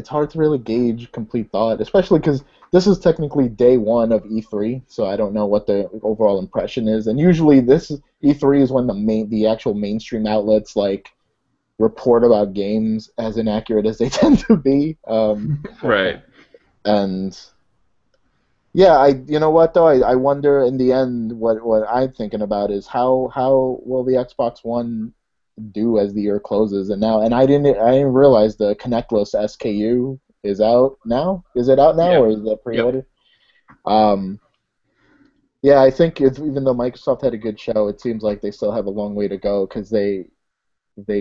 hard to really gauge complete thought, especially because this is technically day one of E3, so I don't know what the overall impression is. And usually E3 is when the actual mainstream outlets like report about games as inaccurate as they tend to be. Right. And yeah, you know what though, I wonder in the end what I'm thinking about is how will the Xbox One do as the year closes, and I didn't realize the Connectless SKU is out now. Is it out now, or is that pre-order? Yeah, I think even though Microsoft had a good show, it seems like they still have a long way to go because they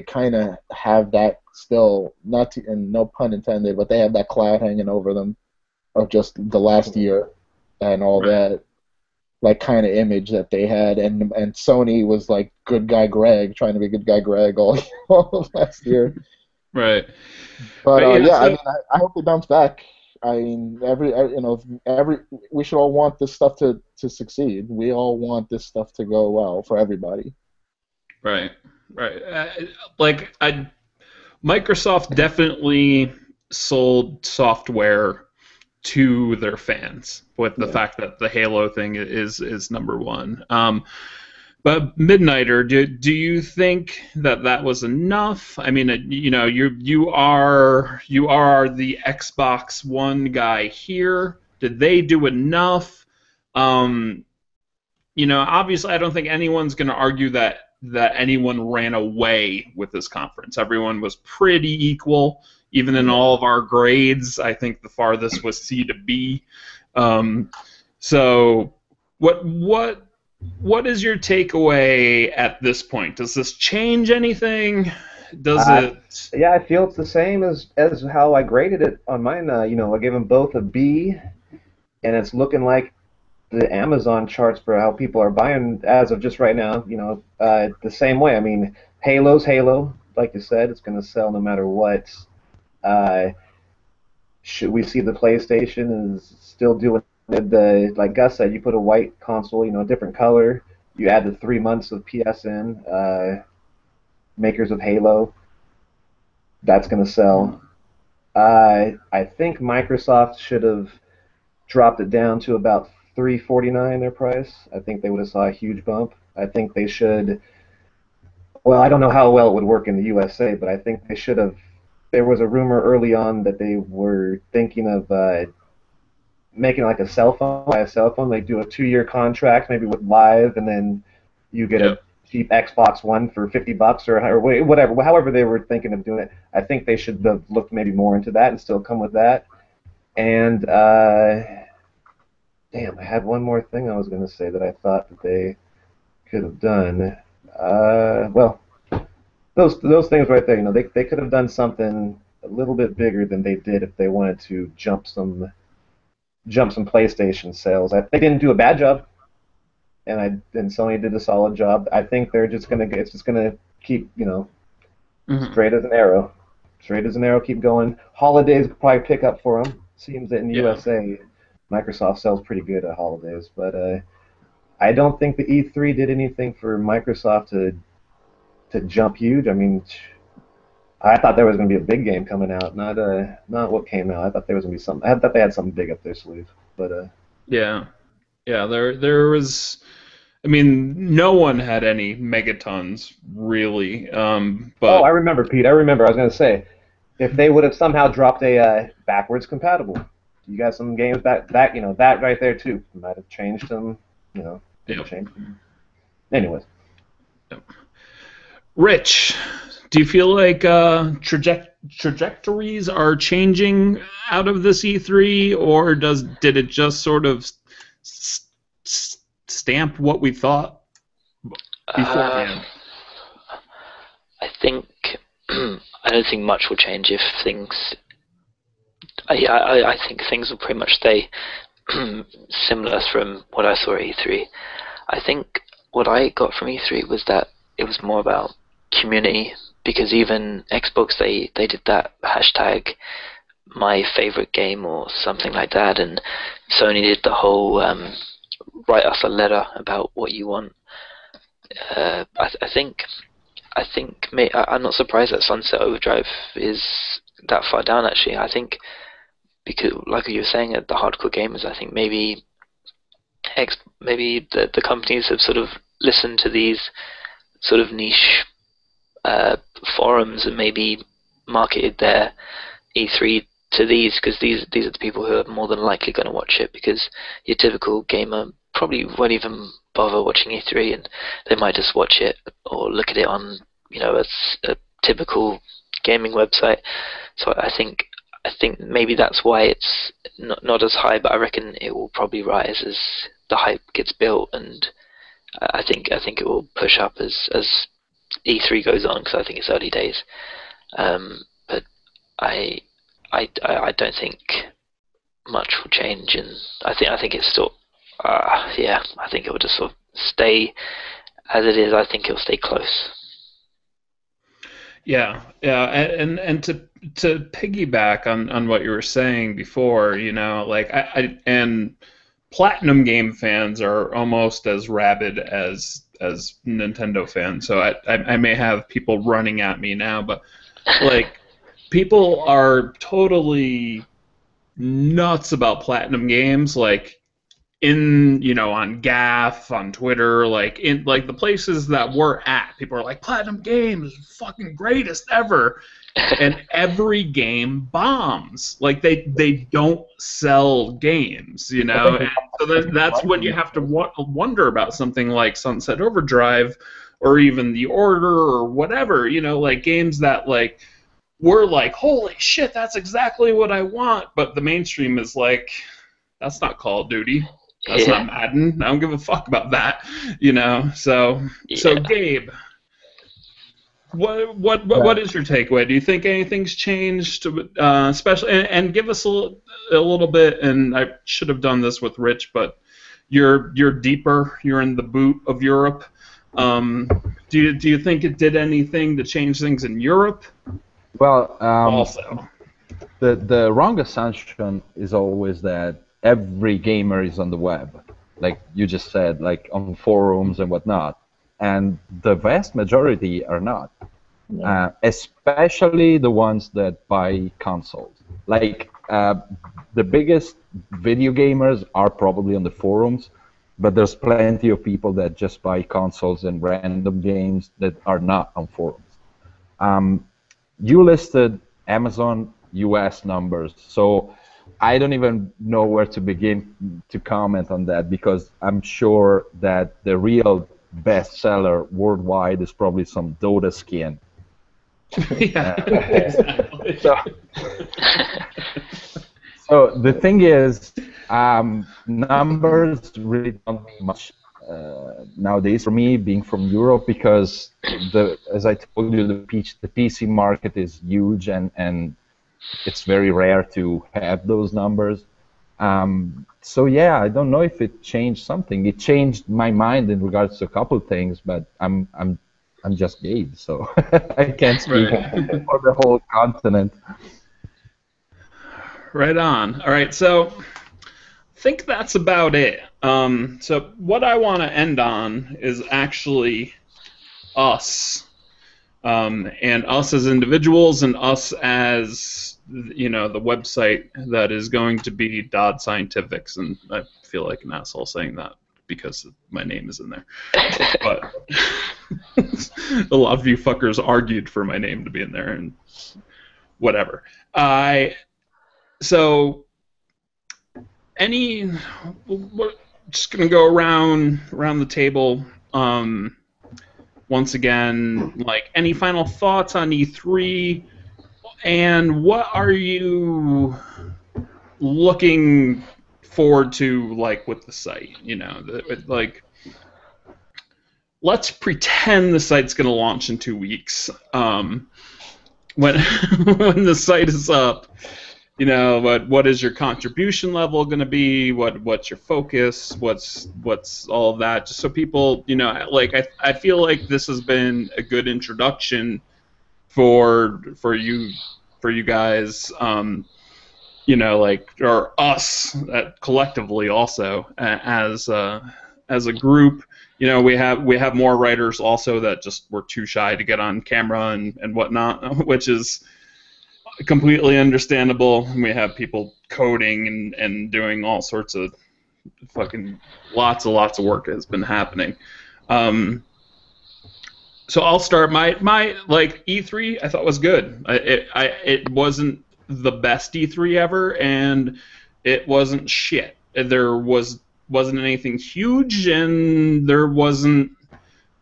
kind of have that still, and no pun intended, but they have that cloud hanging over them of just the last year and all that. Like kind of image that they had, and Sony was like good guy Greg, trying to be good guy Greg all of last year. Right. But I mean, I hope they bounce back. I mean, we should all want this stuff to succeed. We all want this stuff to go well for everybody. Right. Microsoft definitely sold software to their fans with the fact that the Halo thing is number one. But Midnighter, do you think that was enough? I mean, you are the Xbox One guy here. Did they do enough? Obviously, I don't think anyone's going to argue that anyone ran away with this conference. Everyone was pretty equal. Even in all of our grades, I think the farthest was C to B. So, what is your takeaway at this point? Does this change anything? Does it? Yeah, I feel it's the same as how I graded it on mine. I gave them both a B, and it's looking like the Amazon charts for how people are buying as of just right now. The same way. I mean, Halo's Halo, like you said, it's going to sell no matter what. Should we see the PlayStation is still doing like Gus said, you put a white console, a different color, you add the 3 months of PSN, makers of Halo, that's going to sell. I think Microsoft should have dropped it down to about $349 their price. I think they would have saw a huge bump. I think they should. Well, I don't know how well it would work in the USA, but I think they should have. There was a rumor early on that they were thinking of making like a cell phone, buy a cell phone, like do a 2-year contract, maybe with Live, and then you get a cheap Xbox One for $50 or whatever, however they were thinking of doing it. I think they should have looked maybe more into that and still come with that. And damn, I had one more thing I was going to say that I thought that they could have done. Well, those things right there, you know, they could have done something a little bit bigger than they did if they wanted to jump some PlayStation sales. They didn't do a bad job, and Sony did a solid job. I think it's just gonna keep, you know, straight as an arrow, keep going. Holidays could probably pick up for them. Seems that in the USA, Microsoft sells pretty good at holidays, but I don't think the E3 did anything for Microsoft to jump huge. I mean, I thought there was going to be a big game coming out, not what came out. I thought there was going to be something. I thought they had something big up their sleeve, but yeah, there was. I mean, no one had any megatons really. But I remember, Pete. I remember. I was going to say, if they would have somehow dropped a backwards compatible, you got some games that you know, that right there too might have changed them. You know, changed them. Anyways. Yep. Rich, do you feel like trajectories are changing out of this E3, or did it just sort of stamp what we thought beforehand? I think I don't think much will change if things. I think things will pretty much stay similar from what I saw at E3. I think what I got from E3 was that it was more about community, because even Xbox, they did that hashtag my favorite game or something like that, and Sony did the whole write us a letter about what you want. I think I'm not surprised that Sunset Overdrive is that far down, actually. I think because, like you were saying, the hardcore gamers, I think maybe the companies have sort of listened to these sort of niche forums and maybe marketed their E3 to these, because these are the people who are more than likely going to watch it, because your typical gamer probably won't even bother watching E3, and they might just watch it or look at it on, you know, a typical gaming website. So I think maybe that's why it's not as high, but I reckon it will probably rise as the hype gets built, and I think it will push up as E3 goes on, because I think it's early days. But I don't think much will change, and I think it's still I think it will just sort of stay as it is. I think it'll stay close. Yeah, and to piggyback on what you were saying before, you know, like and Platinum game fans are almost as rabid as Nintendo fans. So I may have people running at me now, but like people are totally nuts about Platinum games, like in, you know, on GAF, on Twitter, like in like the places that we're at, people are like, Platinum Games is fucking greatest ever. And every game bombs. Like they don't sell games, you know. And so that's when you have to wonder about something like Sunset Overdrive, or even The Order, or whatever, you know, like games that like we're like, holy shit, that's exactly what I want. But the mainstream is like, that's not Call of Duty. That's not Madden. I don't give a fuck about that, you know. So Gabe, what is your takeaway? Do you think anything's changed, especially? And give us a little bit. And I should have done this with Rich, but you're deeper. You're in the boot of Europe. Do you think it did anything to change things in Europe? Well, also, the wrong assumption is always that every gamer is on the web, like you just said, like on forums and whatnot, and the vast majority are not. Especially the ones that buy consoles. Like the biggest video gamers are probably on the forums, but there's plenty of people that just buy consoles and random games that are not on forums. You listed Amazon US numbers, so I don't even know where to begin to comment on that, because I'm sure that the real bestseller worldwide is probably some Dota skin. Yeah, exactly. So the thing is, numbers really don't mean much nowadays for me, being from Europe, because as I told you, the PC market is huge, and it's very rare to have those numbers. So yeah, I don't know if it changed something. It changed my mind in regards to a couple of things, but I'm just Gabe, so I can't speak for the whole continent. Right on. All right, so I think that's about it. So what I want to end on is actually us, and us as individuals, and us as the website that is going to be Dodd Scientifics, and I feel like an asshole saying that because my name is in there, but a lot of you fuckers argued for my name to be in there, and whatever. So we're just gonna go around the table. Once again, like, any final thoughts on E3, and what are you looking forward to, like, with the site? Like, let's pretend the site's gonna launch in 2 weeks. When when the site is up, what is your contribution level going to be? What's your focus? What's all of that? Just so people, like, I feel like this has been a good introduction for you guys, like, or us collectively also, as a group. We have more writers also that just were too shy to get on camera and whatnot, which is completely understandable. We have people coding and doing all sorts of fucking lots of work has been happening. So I'll start. My like, E3 I thought was good. It wasn't the best E3 ever, and it wasn't shit. There wasn't anything huge, and there wasn't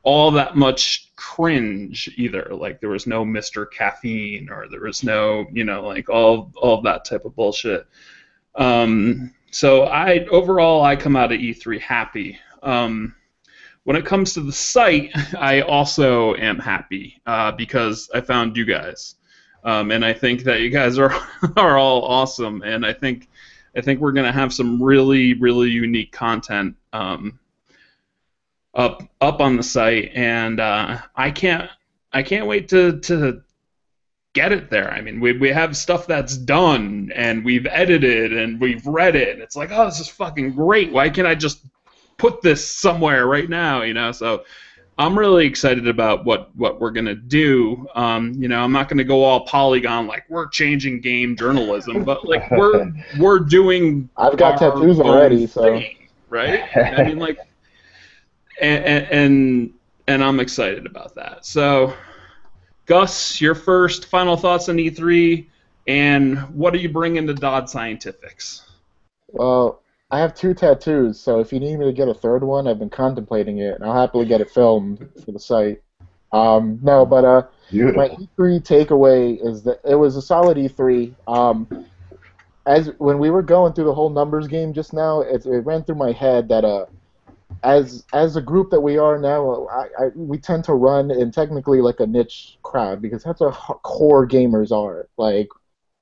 all that much cringe either. Like, there was no Mr. Caffeine, or there was no, like, all of that type of bullshit. So overall I come out of E3 happy. When it comes to the site, I also am happy because I found you guys, and I think that you guys are all awesome, and I think we're gonna have some really unique content up on the site, and I can't wait to get it there. I mean, we have stuff that's done, and we've edited, and we've read it, and it's like, oh, this is fucking great. Why can't I just put this somewhere right now? So I'm really excited about what we're gonna do. I'm not gonna go all Polygon, like, we're changing game journalism, but, like, we're doing. I've got tattoos already, so right. I mean, like. And I'm excited about that. So, Gus, your first final thoughts on E3, and what are you bringing to Dodd Scientifics? Well, I have 2 tattoos, so if you need me to get a third one, I've been contemplating it, and I'll happily get it filmed for the site. No, but my E3 takeaway is that it was a solid E3. As when we were going through the whole numbers game just now, it ran through my head that as a group that we are now, we tend to run in technically like a niche crowd, because that's what core gamers are. Like,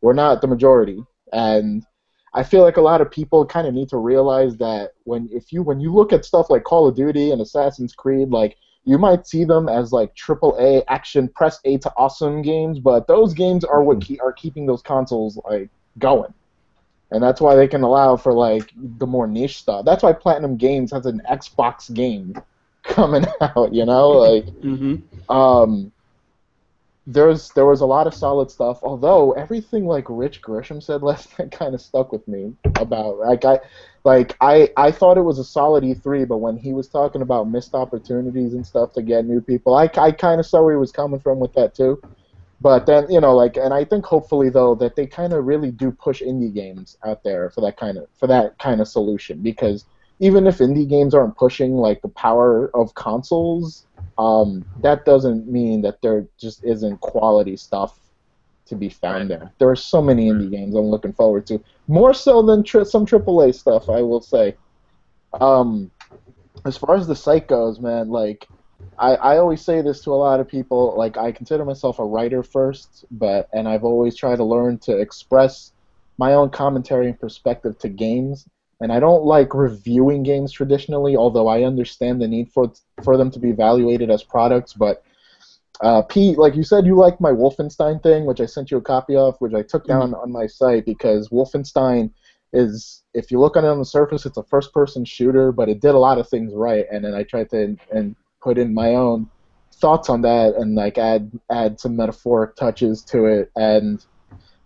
we're not the majority, and I feel like a lot of people kind of need to realize that when you look at stuff like Call of Duty and Assassin's Creed, like, you might see them as like AAA action, press A to awesome games, but those games are what are keeping those consoles, like, going. And that's why they can allow for, like, the more niche stuff. That's why Platinum Games has an Xbox game coming out, like. Mm-hmm. There was a lot of solid stuff, although everything, like, Rich Grisham said last night kind of stuck with me about, I thought it was a solid E3, but when he was talking about missed opportunities and stuff to get new people, I kind of saw where he was coming from with that too. But then, you know, like, and I think hopefully though that they kind of really do push indie games out there for that kind of solution, because even if indie games aren't pushing like the power of consoles, that doesn't mean that there just isn't quality stuff to be found there. There are so many indie games I'm looking forward to, more so than some AAA stuff, I will say. Um, as far as the site goes, man, like I always say this to a lot of people, like I consider myself a writer first, and I've always tried to learn to express my own commentary and perspective to games. And I don't like reviewing games traditionally, although I understand the need for them to be evaluated as products. But Pete, like you said, you liked my Wolfenstein thing, which I sent you a copy of, which I took down on my site, because Wolfenstein is, if you look at it on the surface, it's a first-person shooter, but it did a lot of things right. And then I tried to and put in my own thoughts on that, and like add some metaphoric touches to it, and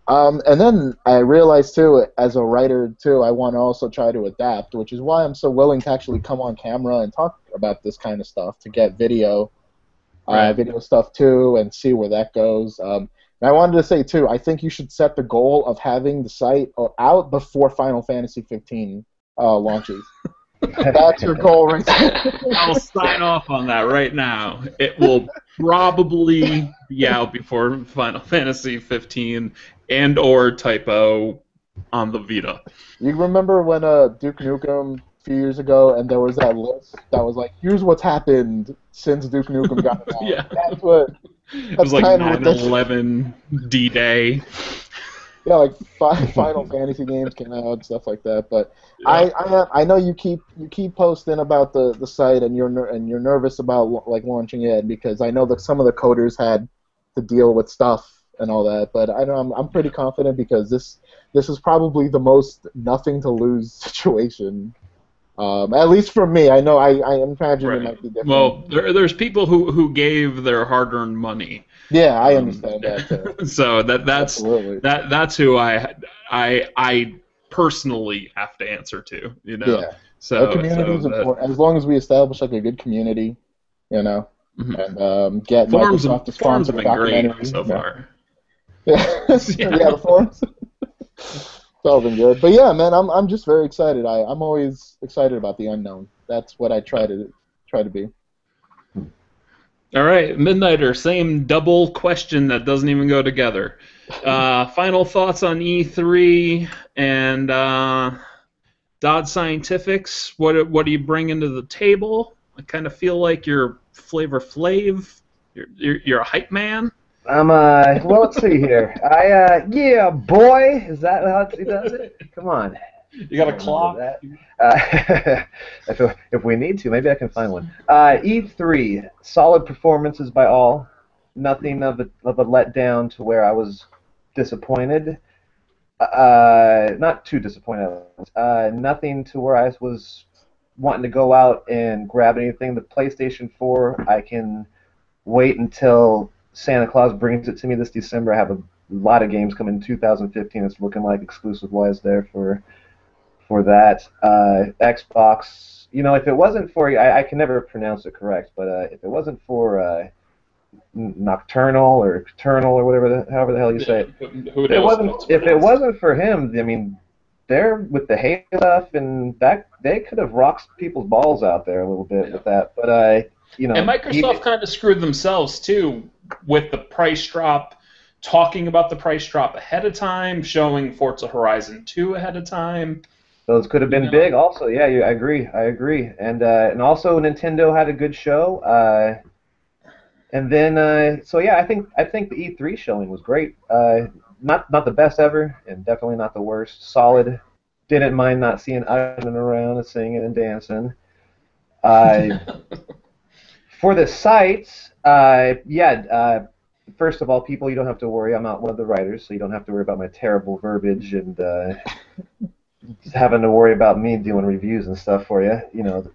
then I realized too, as a writer too, I want to also try to adapt, which is why I'm so willing to actually come on camera and talk about this kind of stuff, to get video stuff too, and see where that goes. And I wanted to say too, I think you should set the goal of having the site out before Final Fantasy 15 launches. That's your goal right there. I'll sign off on that right now. It will probably be out before Final Fantasy 15 and/or Typo on the Vita. You remember when Duke Nukem a few years ago, and there was that list that was like, here's what's happened since Duke Nukem got it out. Yeah. It was like 9/11 D-Day. Yeah, like Final Fantasy games came out and stuff like that. But yeah. I know you keep posting about the site, and you're nervous about like launching it, because I know that some of the coders had to deal with stuff and all that. But I'm pretty confident, because this is probably the most nothing to lose situation. At least for me, I know I imagine it might be different. Well, there's people who gave their hard-earned money. Yeah, I understand that too. So that's who I personally have to answer to, you know. Yeah. So the community is important. As long as we establish like a good community, you know, and get Microsoft to sponsor the documentary so far. Yeah, the forums. It's all been good, but yeah, man, I'm just very excited. I'm always excited about the unknown. That's what I try to be. All right, Midnighter, same double question that doesn't even go together. Final thoughts on E3 and Dodd Scientifics. What do you bring into the table? I kind of feel like you're Flavor Flav. You're a hype man. Well, let's see here. Yeah, boy, is that how he does it? Come on. You got a clock? If we need to, maybe I can find one. E3, solid performances by all. Nothing of a letdown to where I was disappointed. Not too disappointed. Nothing to where I was wanting to go out and grab anything. The PlayStation 4, I can wait until Santa Claus brings it to me this December. I have a lot of games coming in 2015. It's looking like exclusive-wise there for that. Xbox, you know, if it wasn't for, I can never pronounce it correct, but if it wasn't for Nocturnal or Eternal or however the hell you say it, if it wasn't for him, I mean, they're with the Halo stuff, and that they could have rocked people's balls out there a little bit with that, but you know. And Microsoft kind of screwed themselves too with the price drop, talking about the price drop ahead of time, showing Forza Horizon 2 ahead of time. Those could have been big also. Yeah, I agree. And also Nintendo had a good show. And then so yeah, I think the E3 showing was great. Not the best ever, and definitely not the worst. Solid. Didn't mind not seeing Ivan around and singing and dancing. For the sites, first of all, people, you don't have to worry. I'm not one of the writers, so you don't have to worry about my terrible verbiage and having to worry about me doing reviews and stuff for you. You know.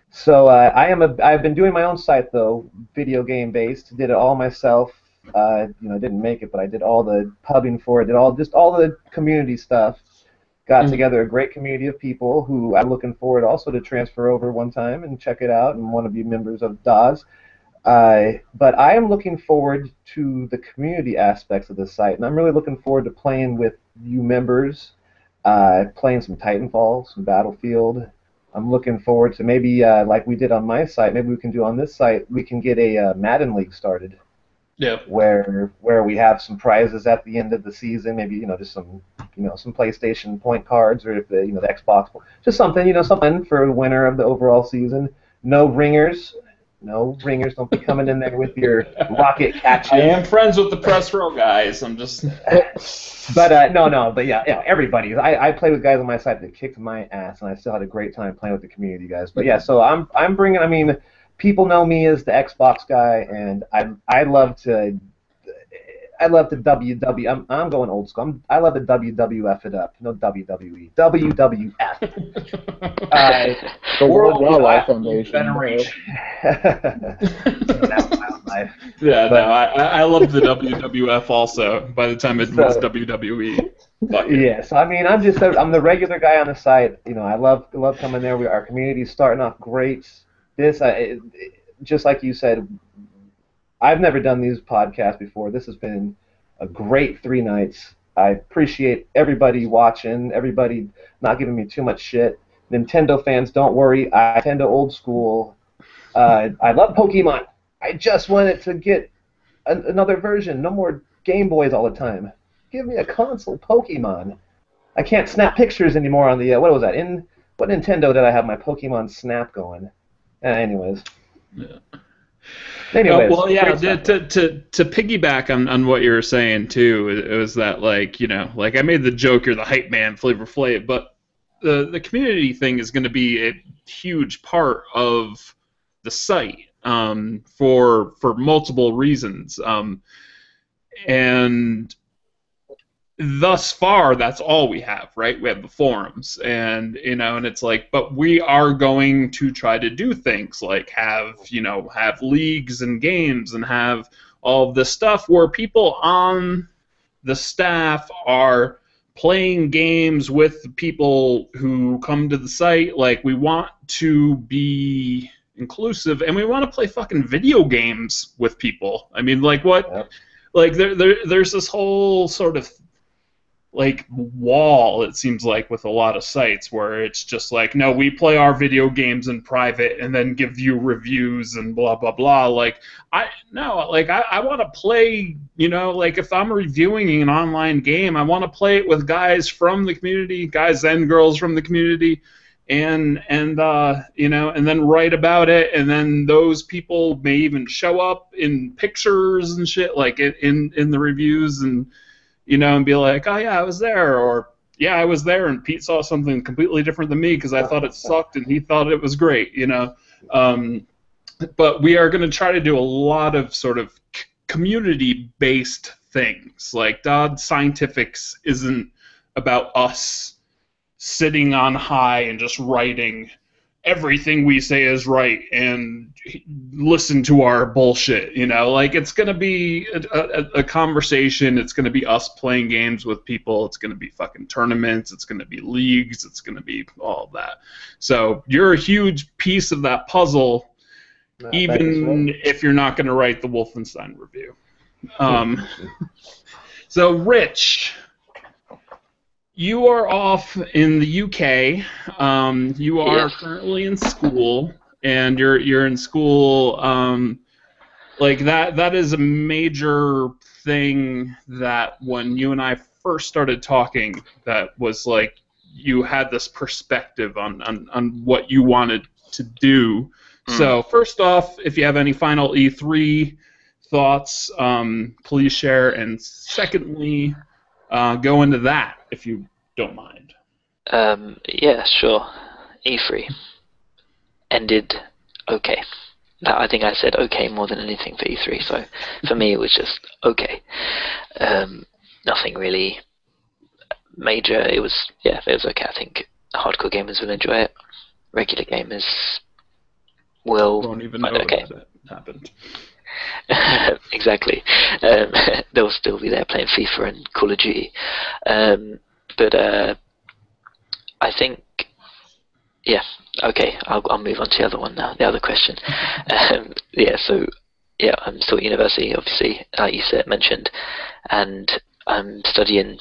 So I've been doing my own site though, video game based. Did it all myself. Didn't make it, but I did all the pubbing for it. Did all the community stuff. Got together a great community of people who I'm looking forward also to transfer over one time and check it out and want to be members of Dodd. But I am looking forward to the community aspects of the site, and I'm really looking forward to playing with you members, playing some Titanfall, some Battlefield. I'm looking forward to maybe, like we did on my site, maybe we can do on this site, we can get a Madden League started. Yeah. Where we have some prizes at the end of the season, maybe just some some PlayStation point cards, or if the the Xbox, just something something for the winner of the overall season. No ringers, no ringers. Don't be coming in there with your rocket catches. I am friends with the press row guys. I'm just. But no, but yeah, everybody. I play with guys on my side that kicked my ass, and I still had a great time playing with the community guys. But yeah, so I'm bringing. I mean, people know me as the Xbox guy, and I love to WW. I'm going old school. I love to WWF it up. No WWE. WWF. The World Wildlife Foundation. Federation. Wildlife. Yeah, no, I love the WWF also. By the time it was WWE. Yeah, so I mean, I'm the regular guy on the site. I love coming there. Our community's starting off great. Just like you said, I've never done these podcasts before. This has been a great 3 nights. I appreciate everybody watching, everybody not giving me too much shit. Nintendo fans, don't worry. I tend to old school. I love Pokemon. I just wanted to get another version. No more Game Boys all the time. Give me a console Pokemon. I can't snap pictures anymore on the, what was that? What Nintendo did I have my Pokemon Snap going? Anyways. Yeah. Anyways, well, yeah. To piggyback on what you were saying too, it was that like I made the joke, you're the hype man, Flavor Flav, but the community thing is going to be a huge part of the site for multiple reasons, and thus far, that's all we have, right? We have the forums, and and it's like, but we are going to try to do things like have leagues and games and have all of this stuff where people on the staff are playing games with the people who come to the site. Like, we want to be inclusive, and we want to play fucking video games with people. I mean, like, what? Yep. Like, there's this whole sort of like wall, it seems like, with a lot of sites where it's just like, no, we play our video games in private and then give you reviews and blah blah blah. Like, I want to play, like, if I'm reviewing an online game, I want to play it with guys from the community, guys and girls from the community, and then write about it, and then those people may even show up in pictures and shit, like in the reviews, and and be like, oh yeah, I was there, or yeah, I was there, and Pete saw something completely different than me because I thought it sucked and he thought it was great, But we are going to try to do a lot of sort of community-based things. Like, Dodd Scientifics isn't about us sitting on high and just writing everything we say is right and listen to our bullshit, like, it's going to be a conversation. It's going to be us playing games with people. It's going to be fucking tournaments. It's going to be leagues. It's going to be all of that. So you're a huge piece of that puzzle, even if you're not going to write the Wolfenstein review. So, Rich, you are off in the UK. You are currently in school, and you're in school. Like, that is a major thing that when you and I first started talking, that was like, you had this perspective on what you wanted to do. So first off, if you have any final E3 thoughts, please share. And secondly, go into that if you don't mind. Yeah, sure. E3 ended okay. I think I said okay more than anything for E3, so for me it was just okay. Nothing really major. It was okay. I think hardcore gamers will enjoy it. Regular gamers will... won't even know that it happened. Exactly. They'll still be there playing FIFA and Call of Duty. But I think, okay, I'll move on to the other one now, the other question. So yeah, I'm still at university, obviously, like you mentioned, and I'm studying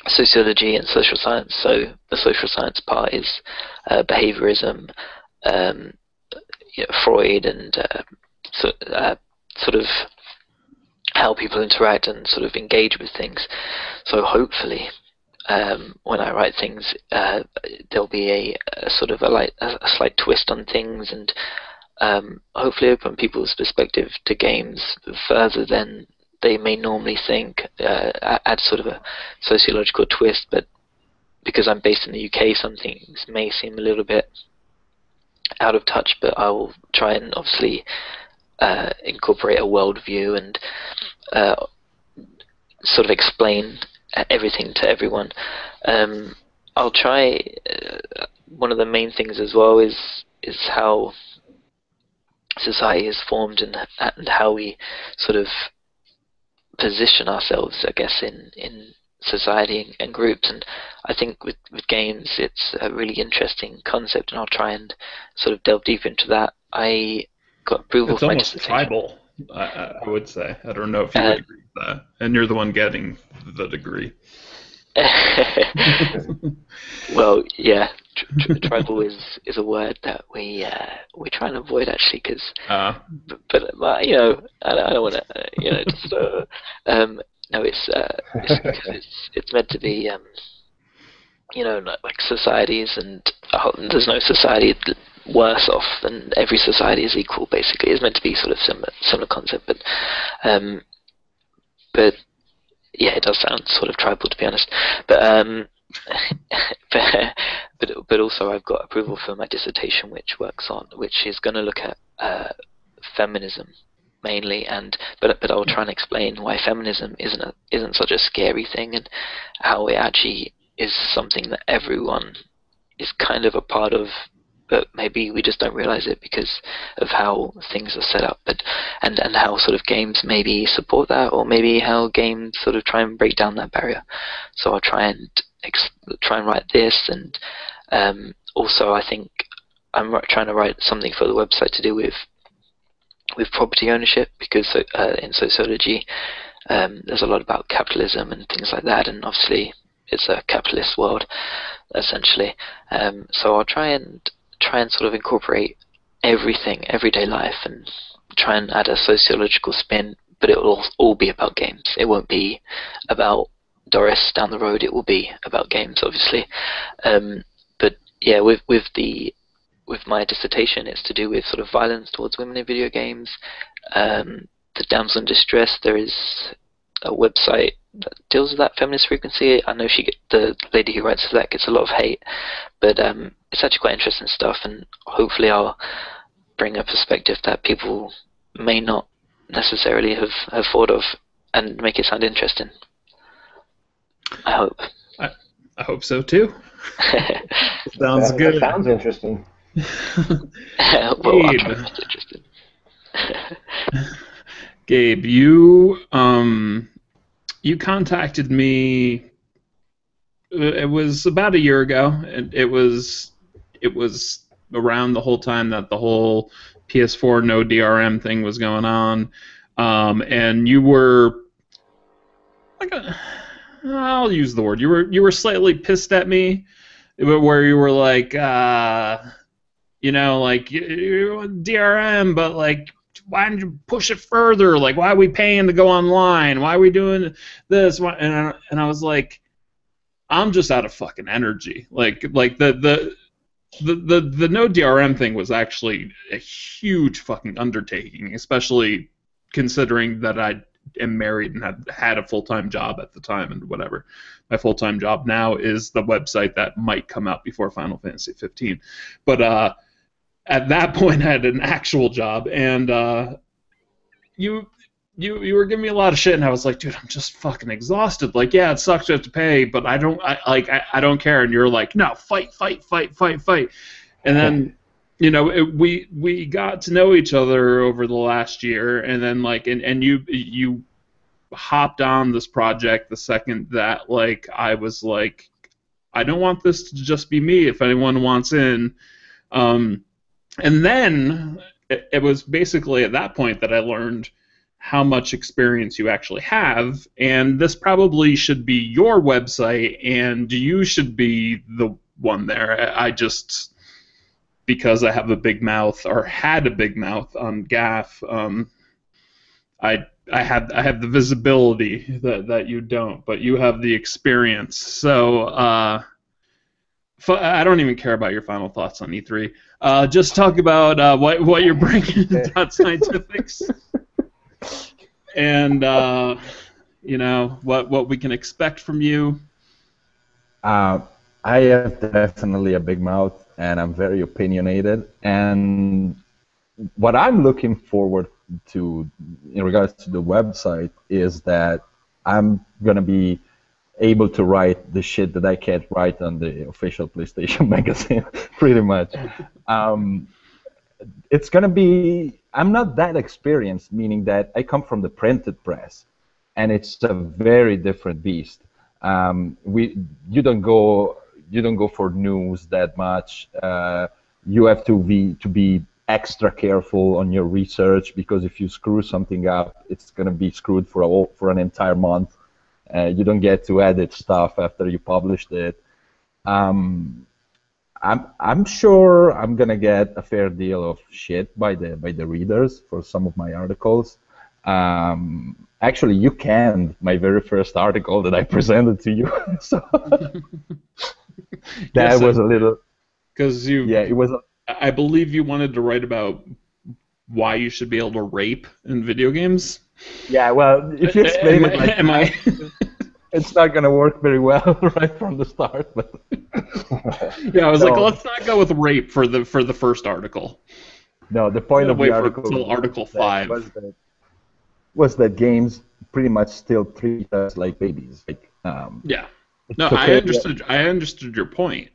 sociology and social science. So the social science part is behaviorism, Freud, and sort of how people interact and sort of engage with things. So hopefully, when I write things, there'll be a sort of a slight twist on things, and hopefully open people's perspective to games further than they may normally think. Add sort of a sociological twist, but because I'm based in the UK, some things may seem a little bit out of touch, but I will try and obviously incorporate a worldview and sort of explain everything to everyone. I'll try. One of the main things as well is how society is formed and how we sort of position ourselves, I guess, in society and groups. And I think with games, it's a really interesting concept, and I'll try and sort of delve deep into that. I got approval for my dissertation. It's almost tribal, I would say. I don't know if you would agree with that. And you're the one getting the degree. Well, yeah, tribal is a word that we try and avoid, actually, because but you know, I don't want to just no, it's because it's meant to be like societies, and there's no society worse off than every society is equal. Basically, it's meant to be sort of similar concept, but yeah, it does sound sort of tribal, to be honest. But but also I've got approval for my dissertation, which is going to look at feminism mainly, but I'll try and explain why feminism isn't such a scary thing, and how it actually is something that everyone is kind of a part of, but maybe we just don't realize it because of how things are set up, and how sort of games maybe support that, or maybe how games sort of try and break down that barrier. So I'll try and write this, and also I think I'm trying to write something for the website to do with property ownership, because in sociology there's a lot about capitalism and things like that, and obviously it's a capitalist world essentially. So I'll try and sort of incorporate everything, everyday life, and try and add a sociological spin, but it will all be about games. It won't be about Doris down the road. It will be about games, obviously. But yeah, with my dissertation, it's to do with sort of violence towards women in video games. The damsel in distress, there is a website that deals with that, Feminist Frequency. I know the lady who writes for that gets a lot of hate, but it's actually quite interesting stuff, and hopefully I'll bring a perspective that people may not necessarily have thought of, and make it sound interesting. I hope. I hope so too. Sounds good. That sounds interesting. Well, I'll try to make it interesting. Gabe, you contacted me. It was about a year ago, and it was around the whole time that the whole PS4 no DRM thing was going on, and you were like I'll use the word. You were slightly pissed at me, where you were like, like DRM, but like, why didn't you push it further? Like, why are we paying to go online? Why are we doing this? And I was like, I'm just out of fucking energy. Like the no DRM thing was actually a huge fucking undertaking, especially considering that I am married and had a full-time job at the time, and whatever. My full-time job now is the website that might come out before Final Fantasy 15. But at that point, I had an actual job, and you were giving me a lot of shit, and I was like, dude, I'm just fucking exhausted. Like, yeah, it sucks you have to pay, but I don't care. And you're like, no, fight. And then, we got to know each other over the last year, and then like, and you hopped on this project the second that like I was like, I don't want this to just be me. If anyone wants in, and then it was basically at that point that I learned how much experience you actually have, and this probably should be your website, and you should be the one there. I just, because I have a big mouth, or had a big mouth on GAF, I have the visibility that you don't, but you have the experience. So I don't even care about your final thoughts on E3. Just talk about what you're bringing to Dot Scientifics, and what we can expect from you. I have definitely a big mouth, and I'm very opinionated. And what I'm looking forward to in regards to the website is that I'm going to be able to write the shit that I can't write on the official PlayStation magazine, pretty much. It's going to be, I'm not that experienced, meaning that I come from the printed press, and it's a very different beast. You don't go for news that much. You have to be extra careful on your research, because if you screw something up, it's going to be screwed for an entire month. You don't get to edit stuff after you published it. I'm sure I'm gonna get a fair deal of shit by the readers for some of my articles. Actually, you canned my very first article that I presented to you, so that was a little. Because it was. I believe you wanted to write about why you should be able to rape in video games. Yeah, well, if you explain it like that, it's not going to work very well right from the start. But yeah, I was like, let's not go with rape for the first article. No, the point of the article until Article 5 was that games pretty much still treat us like babies. Like, yeah, no, I understood your point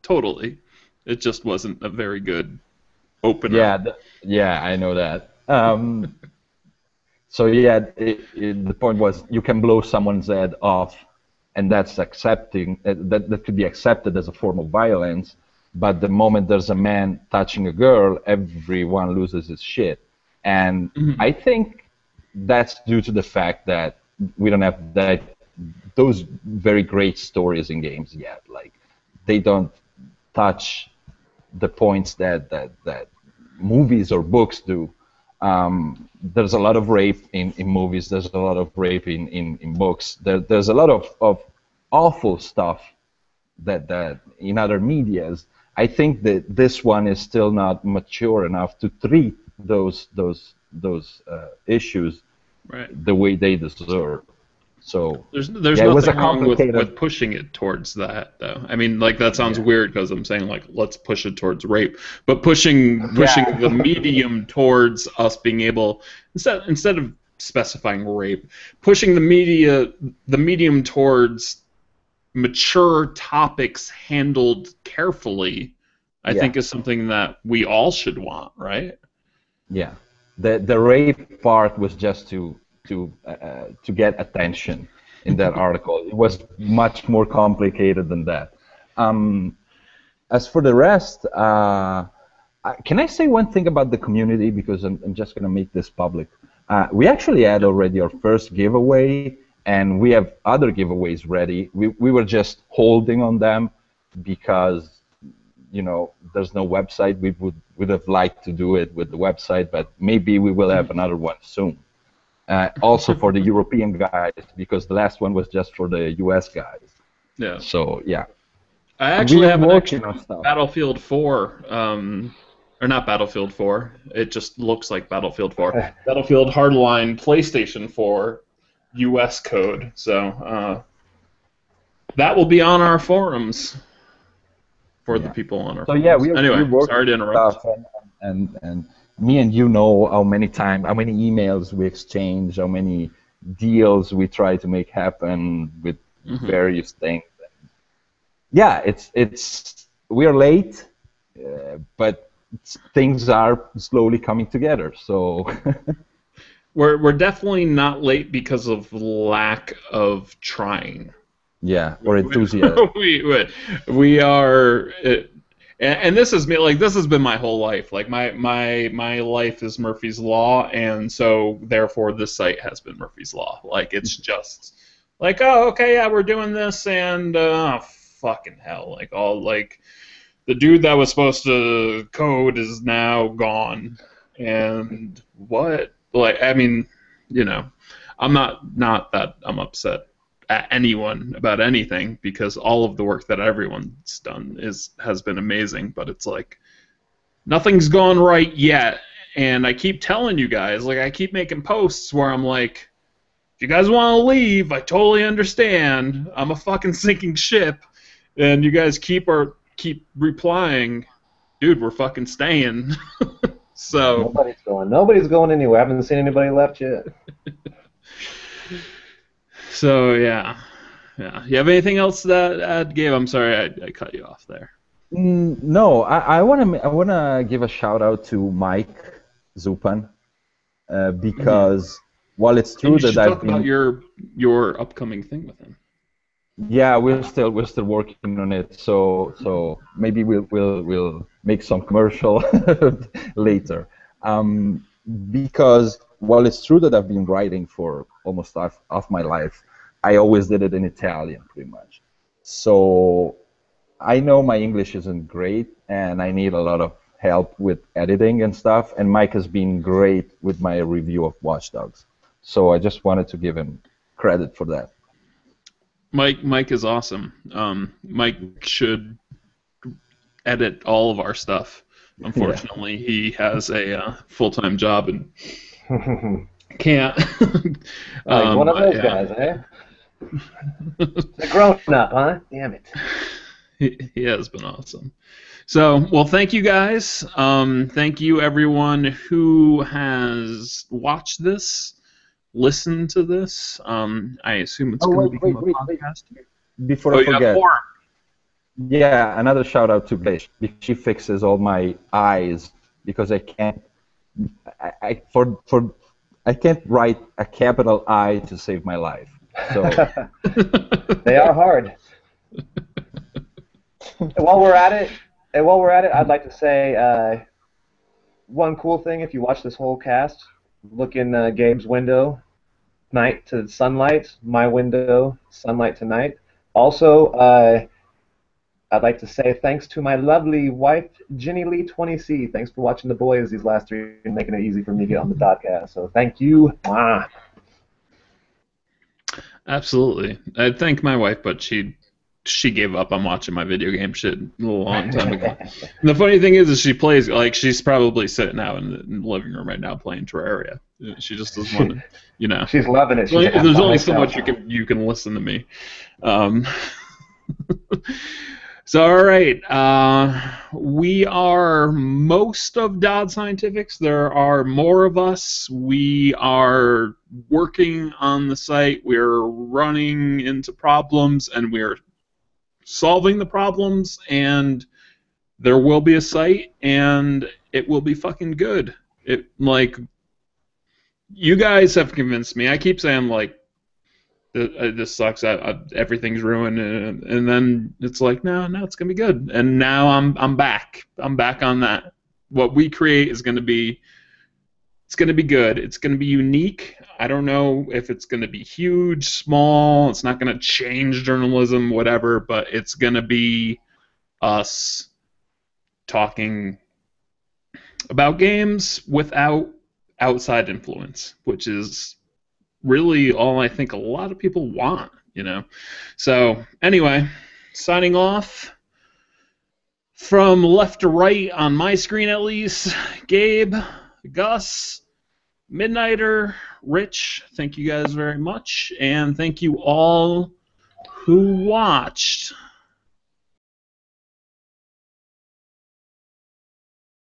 totally. It just wasn't a very good opener. Yeah, I know that. So yeah, the point was you can blow someone's head off, and that's accepting that could be accepted as a form of violence. But the moment there's a man touching a girl, everyone loses his shit. And I think that's due to the fact that we don't have those very great stories in games yet. Like, they don't touch the points that movies or books do. There's a lot of rape in movies. There's a lot of rape in books. There's a lot of awful stuff that in other medias. I think that this one is still not mature enough to treat those issues the way they deserve. So there's nothing wrong with pushing it towards that, though. I mean, like, that sounds weird because I'm saying, like, let's push it towards rape, but pushing the medium towards us being able, instead of specifying rape, pushing the medium towards mature topics handled carefully, I think is something that we all should want, right? Yeah, the rape part was just to get attention in that article. It was much more complicated than that. As for the rest, can I say one thing about the community, because I'm just going to make this public. We actually had already our first giveaway, and we have other giveaways ready. We were just holding on them because, there's no website. We would have liked to do it with the website, but maybe we will have another one soon. Also for the European guys, because the last one was just for the US guys. Yeah. So, yeah. I actually have Battlefield 4, or not Battlefield 4, it just looks like Battlefield 4. Battlefield Hardline PlayStation 4 US code. So that will be on our forums for the people on our forums. So, yeah, anyway, sorry to interrupt. And me and you know how many emails we exchange, how many deals we try to make happen with various things. Yeah, we're late, but things are slowly coming together. So we're definitely not late because of lack of trying. Yeah, or enthusiasm. We are. and this is me. Like this has been my whole life. Like my life is Murphy's Law, and so therefore this site has been Murphy's Law. Like it's just like, oh, okay, yeah, we're doing this, and fucking hell, like all like the dude that was supposed to code is now gone, and what? Like I mean, you know, I'm not that I'm upset at anyone about anything because all of the work that everyone's done has been amazing, but it's like nothing's gone right yet, and I keep telling you guys, like I keep making posts where I'm like, if you guys want to leave, I totally understand. I'm a fucking sinking ship, and you guys keep replying, dude, we're fucking staying. So Nobody's going anywhere. I haven't seen anybody left yet. So yeah. You have anything else to add, Gabe? I'm sorry I cut you off there. No, I wanna give a shout out to Mike Zupan because while it's true that I've talk about your upcoming thing with him. Yeah, we're still working on it. So maybe we'll make some commercial later. Because while it's true that I've been writing for almost half my life, I always did it in Italian, pretty much. So I know my English isn't great, and I need a lot of help with editing and stuff. And Mike has been great with my review of Watch Dogs. So I just wanted to give him credit for that. Mike is awesome. Mike should edit all of our stuff. Unfortunately, he has a full-time job and can't. Like one of those guys, eh? A grown-up, huh? Damn it. He has been awesome. So, well, thank you guys. Thank you everyone who has watched this, listened to this. I assume it's going to become a podcast. Before I forget. Yeah, another shout out to Grace. She fixes all my eyes because I can't. I can't write a capital I to save my life. So they are hard. And while we're at it, I'd like to say one cool thing. If you watch this whole cast, look in Gabe's window, night to sunlight. My window, sunlight to night. Also, I'd like to say thanks to my lovely wife, Ginny Lee 20C. Thanks for watching the boys these last 3 and making it easy for me to get on the Doddcast. So thank you. Mwah. Absolutely. I'd thank my wife, but she gave up on watching my video game shit a long time ago. And the funny thing is she plays, like, she's probably sitting out in the living room right now playing Terraria. She just doesn't want to, you know. She's loving it. There's only so much you can listen to me. So, all right. We are most of Dodd Scientifics. There are more of us. We are working on the site. We're running into problems, and we're solving the problems, and there will be a site, and it will be fucking good. You guys have convinced me. I keep saying, like, this sucks. Everything's ruined, and then it's like, no, it's gonna be good. And now I'm back. I'm back on that. What we create is gonna be. It's gonna be good. It's gonna be unique. I don't know if it's gonna be huge, small. It's not gonna change journalism, whatever. But it's gonna be us talking about games without outside influence, which is really all I think a lot of people want, you know. So anyway, signing off from left to right on my screen at least. Gabe, Gus, Midnighter, Rich, thank you guys very much, and thank you all who watched.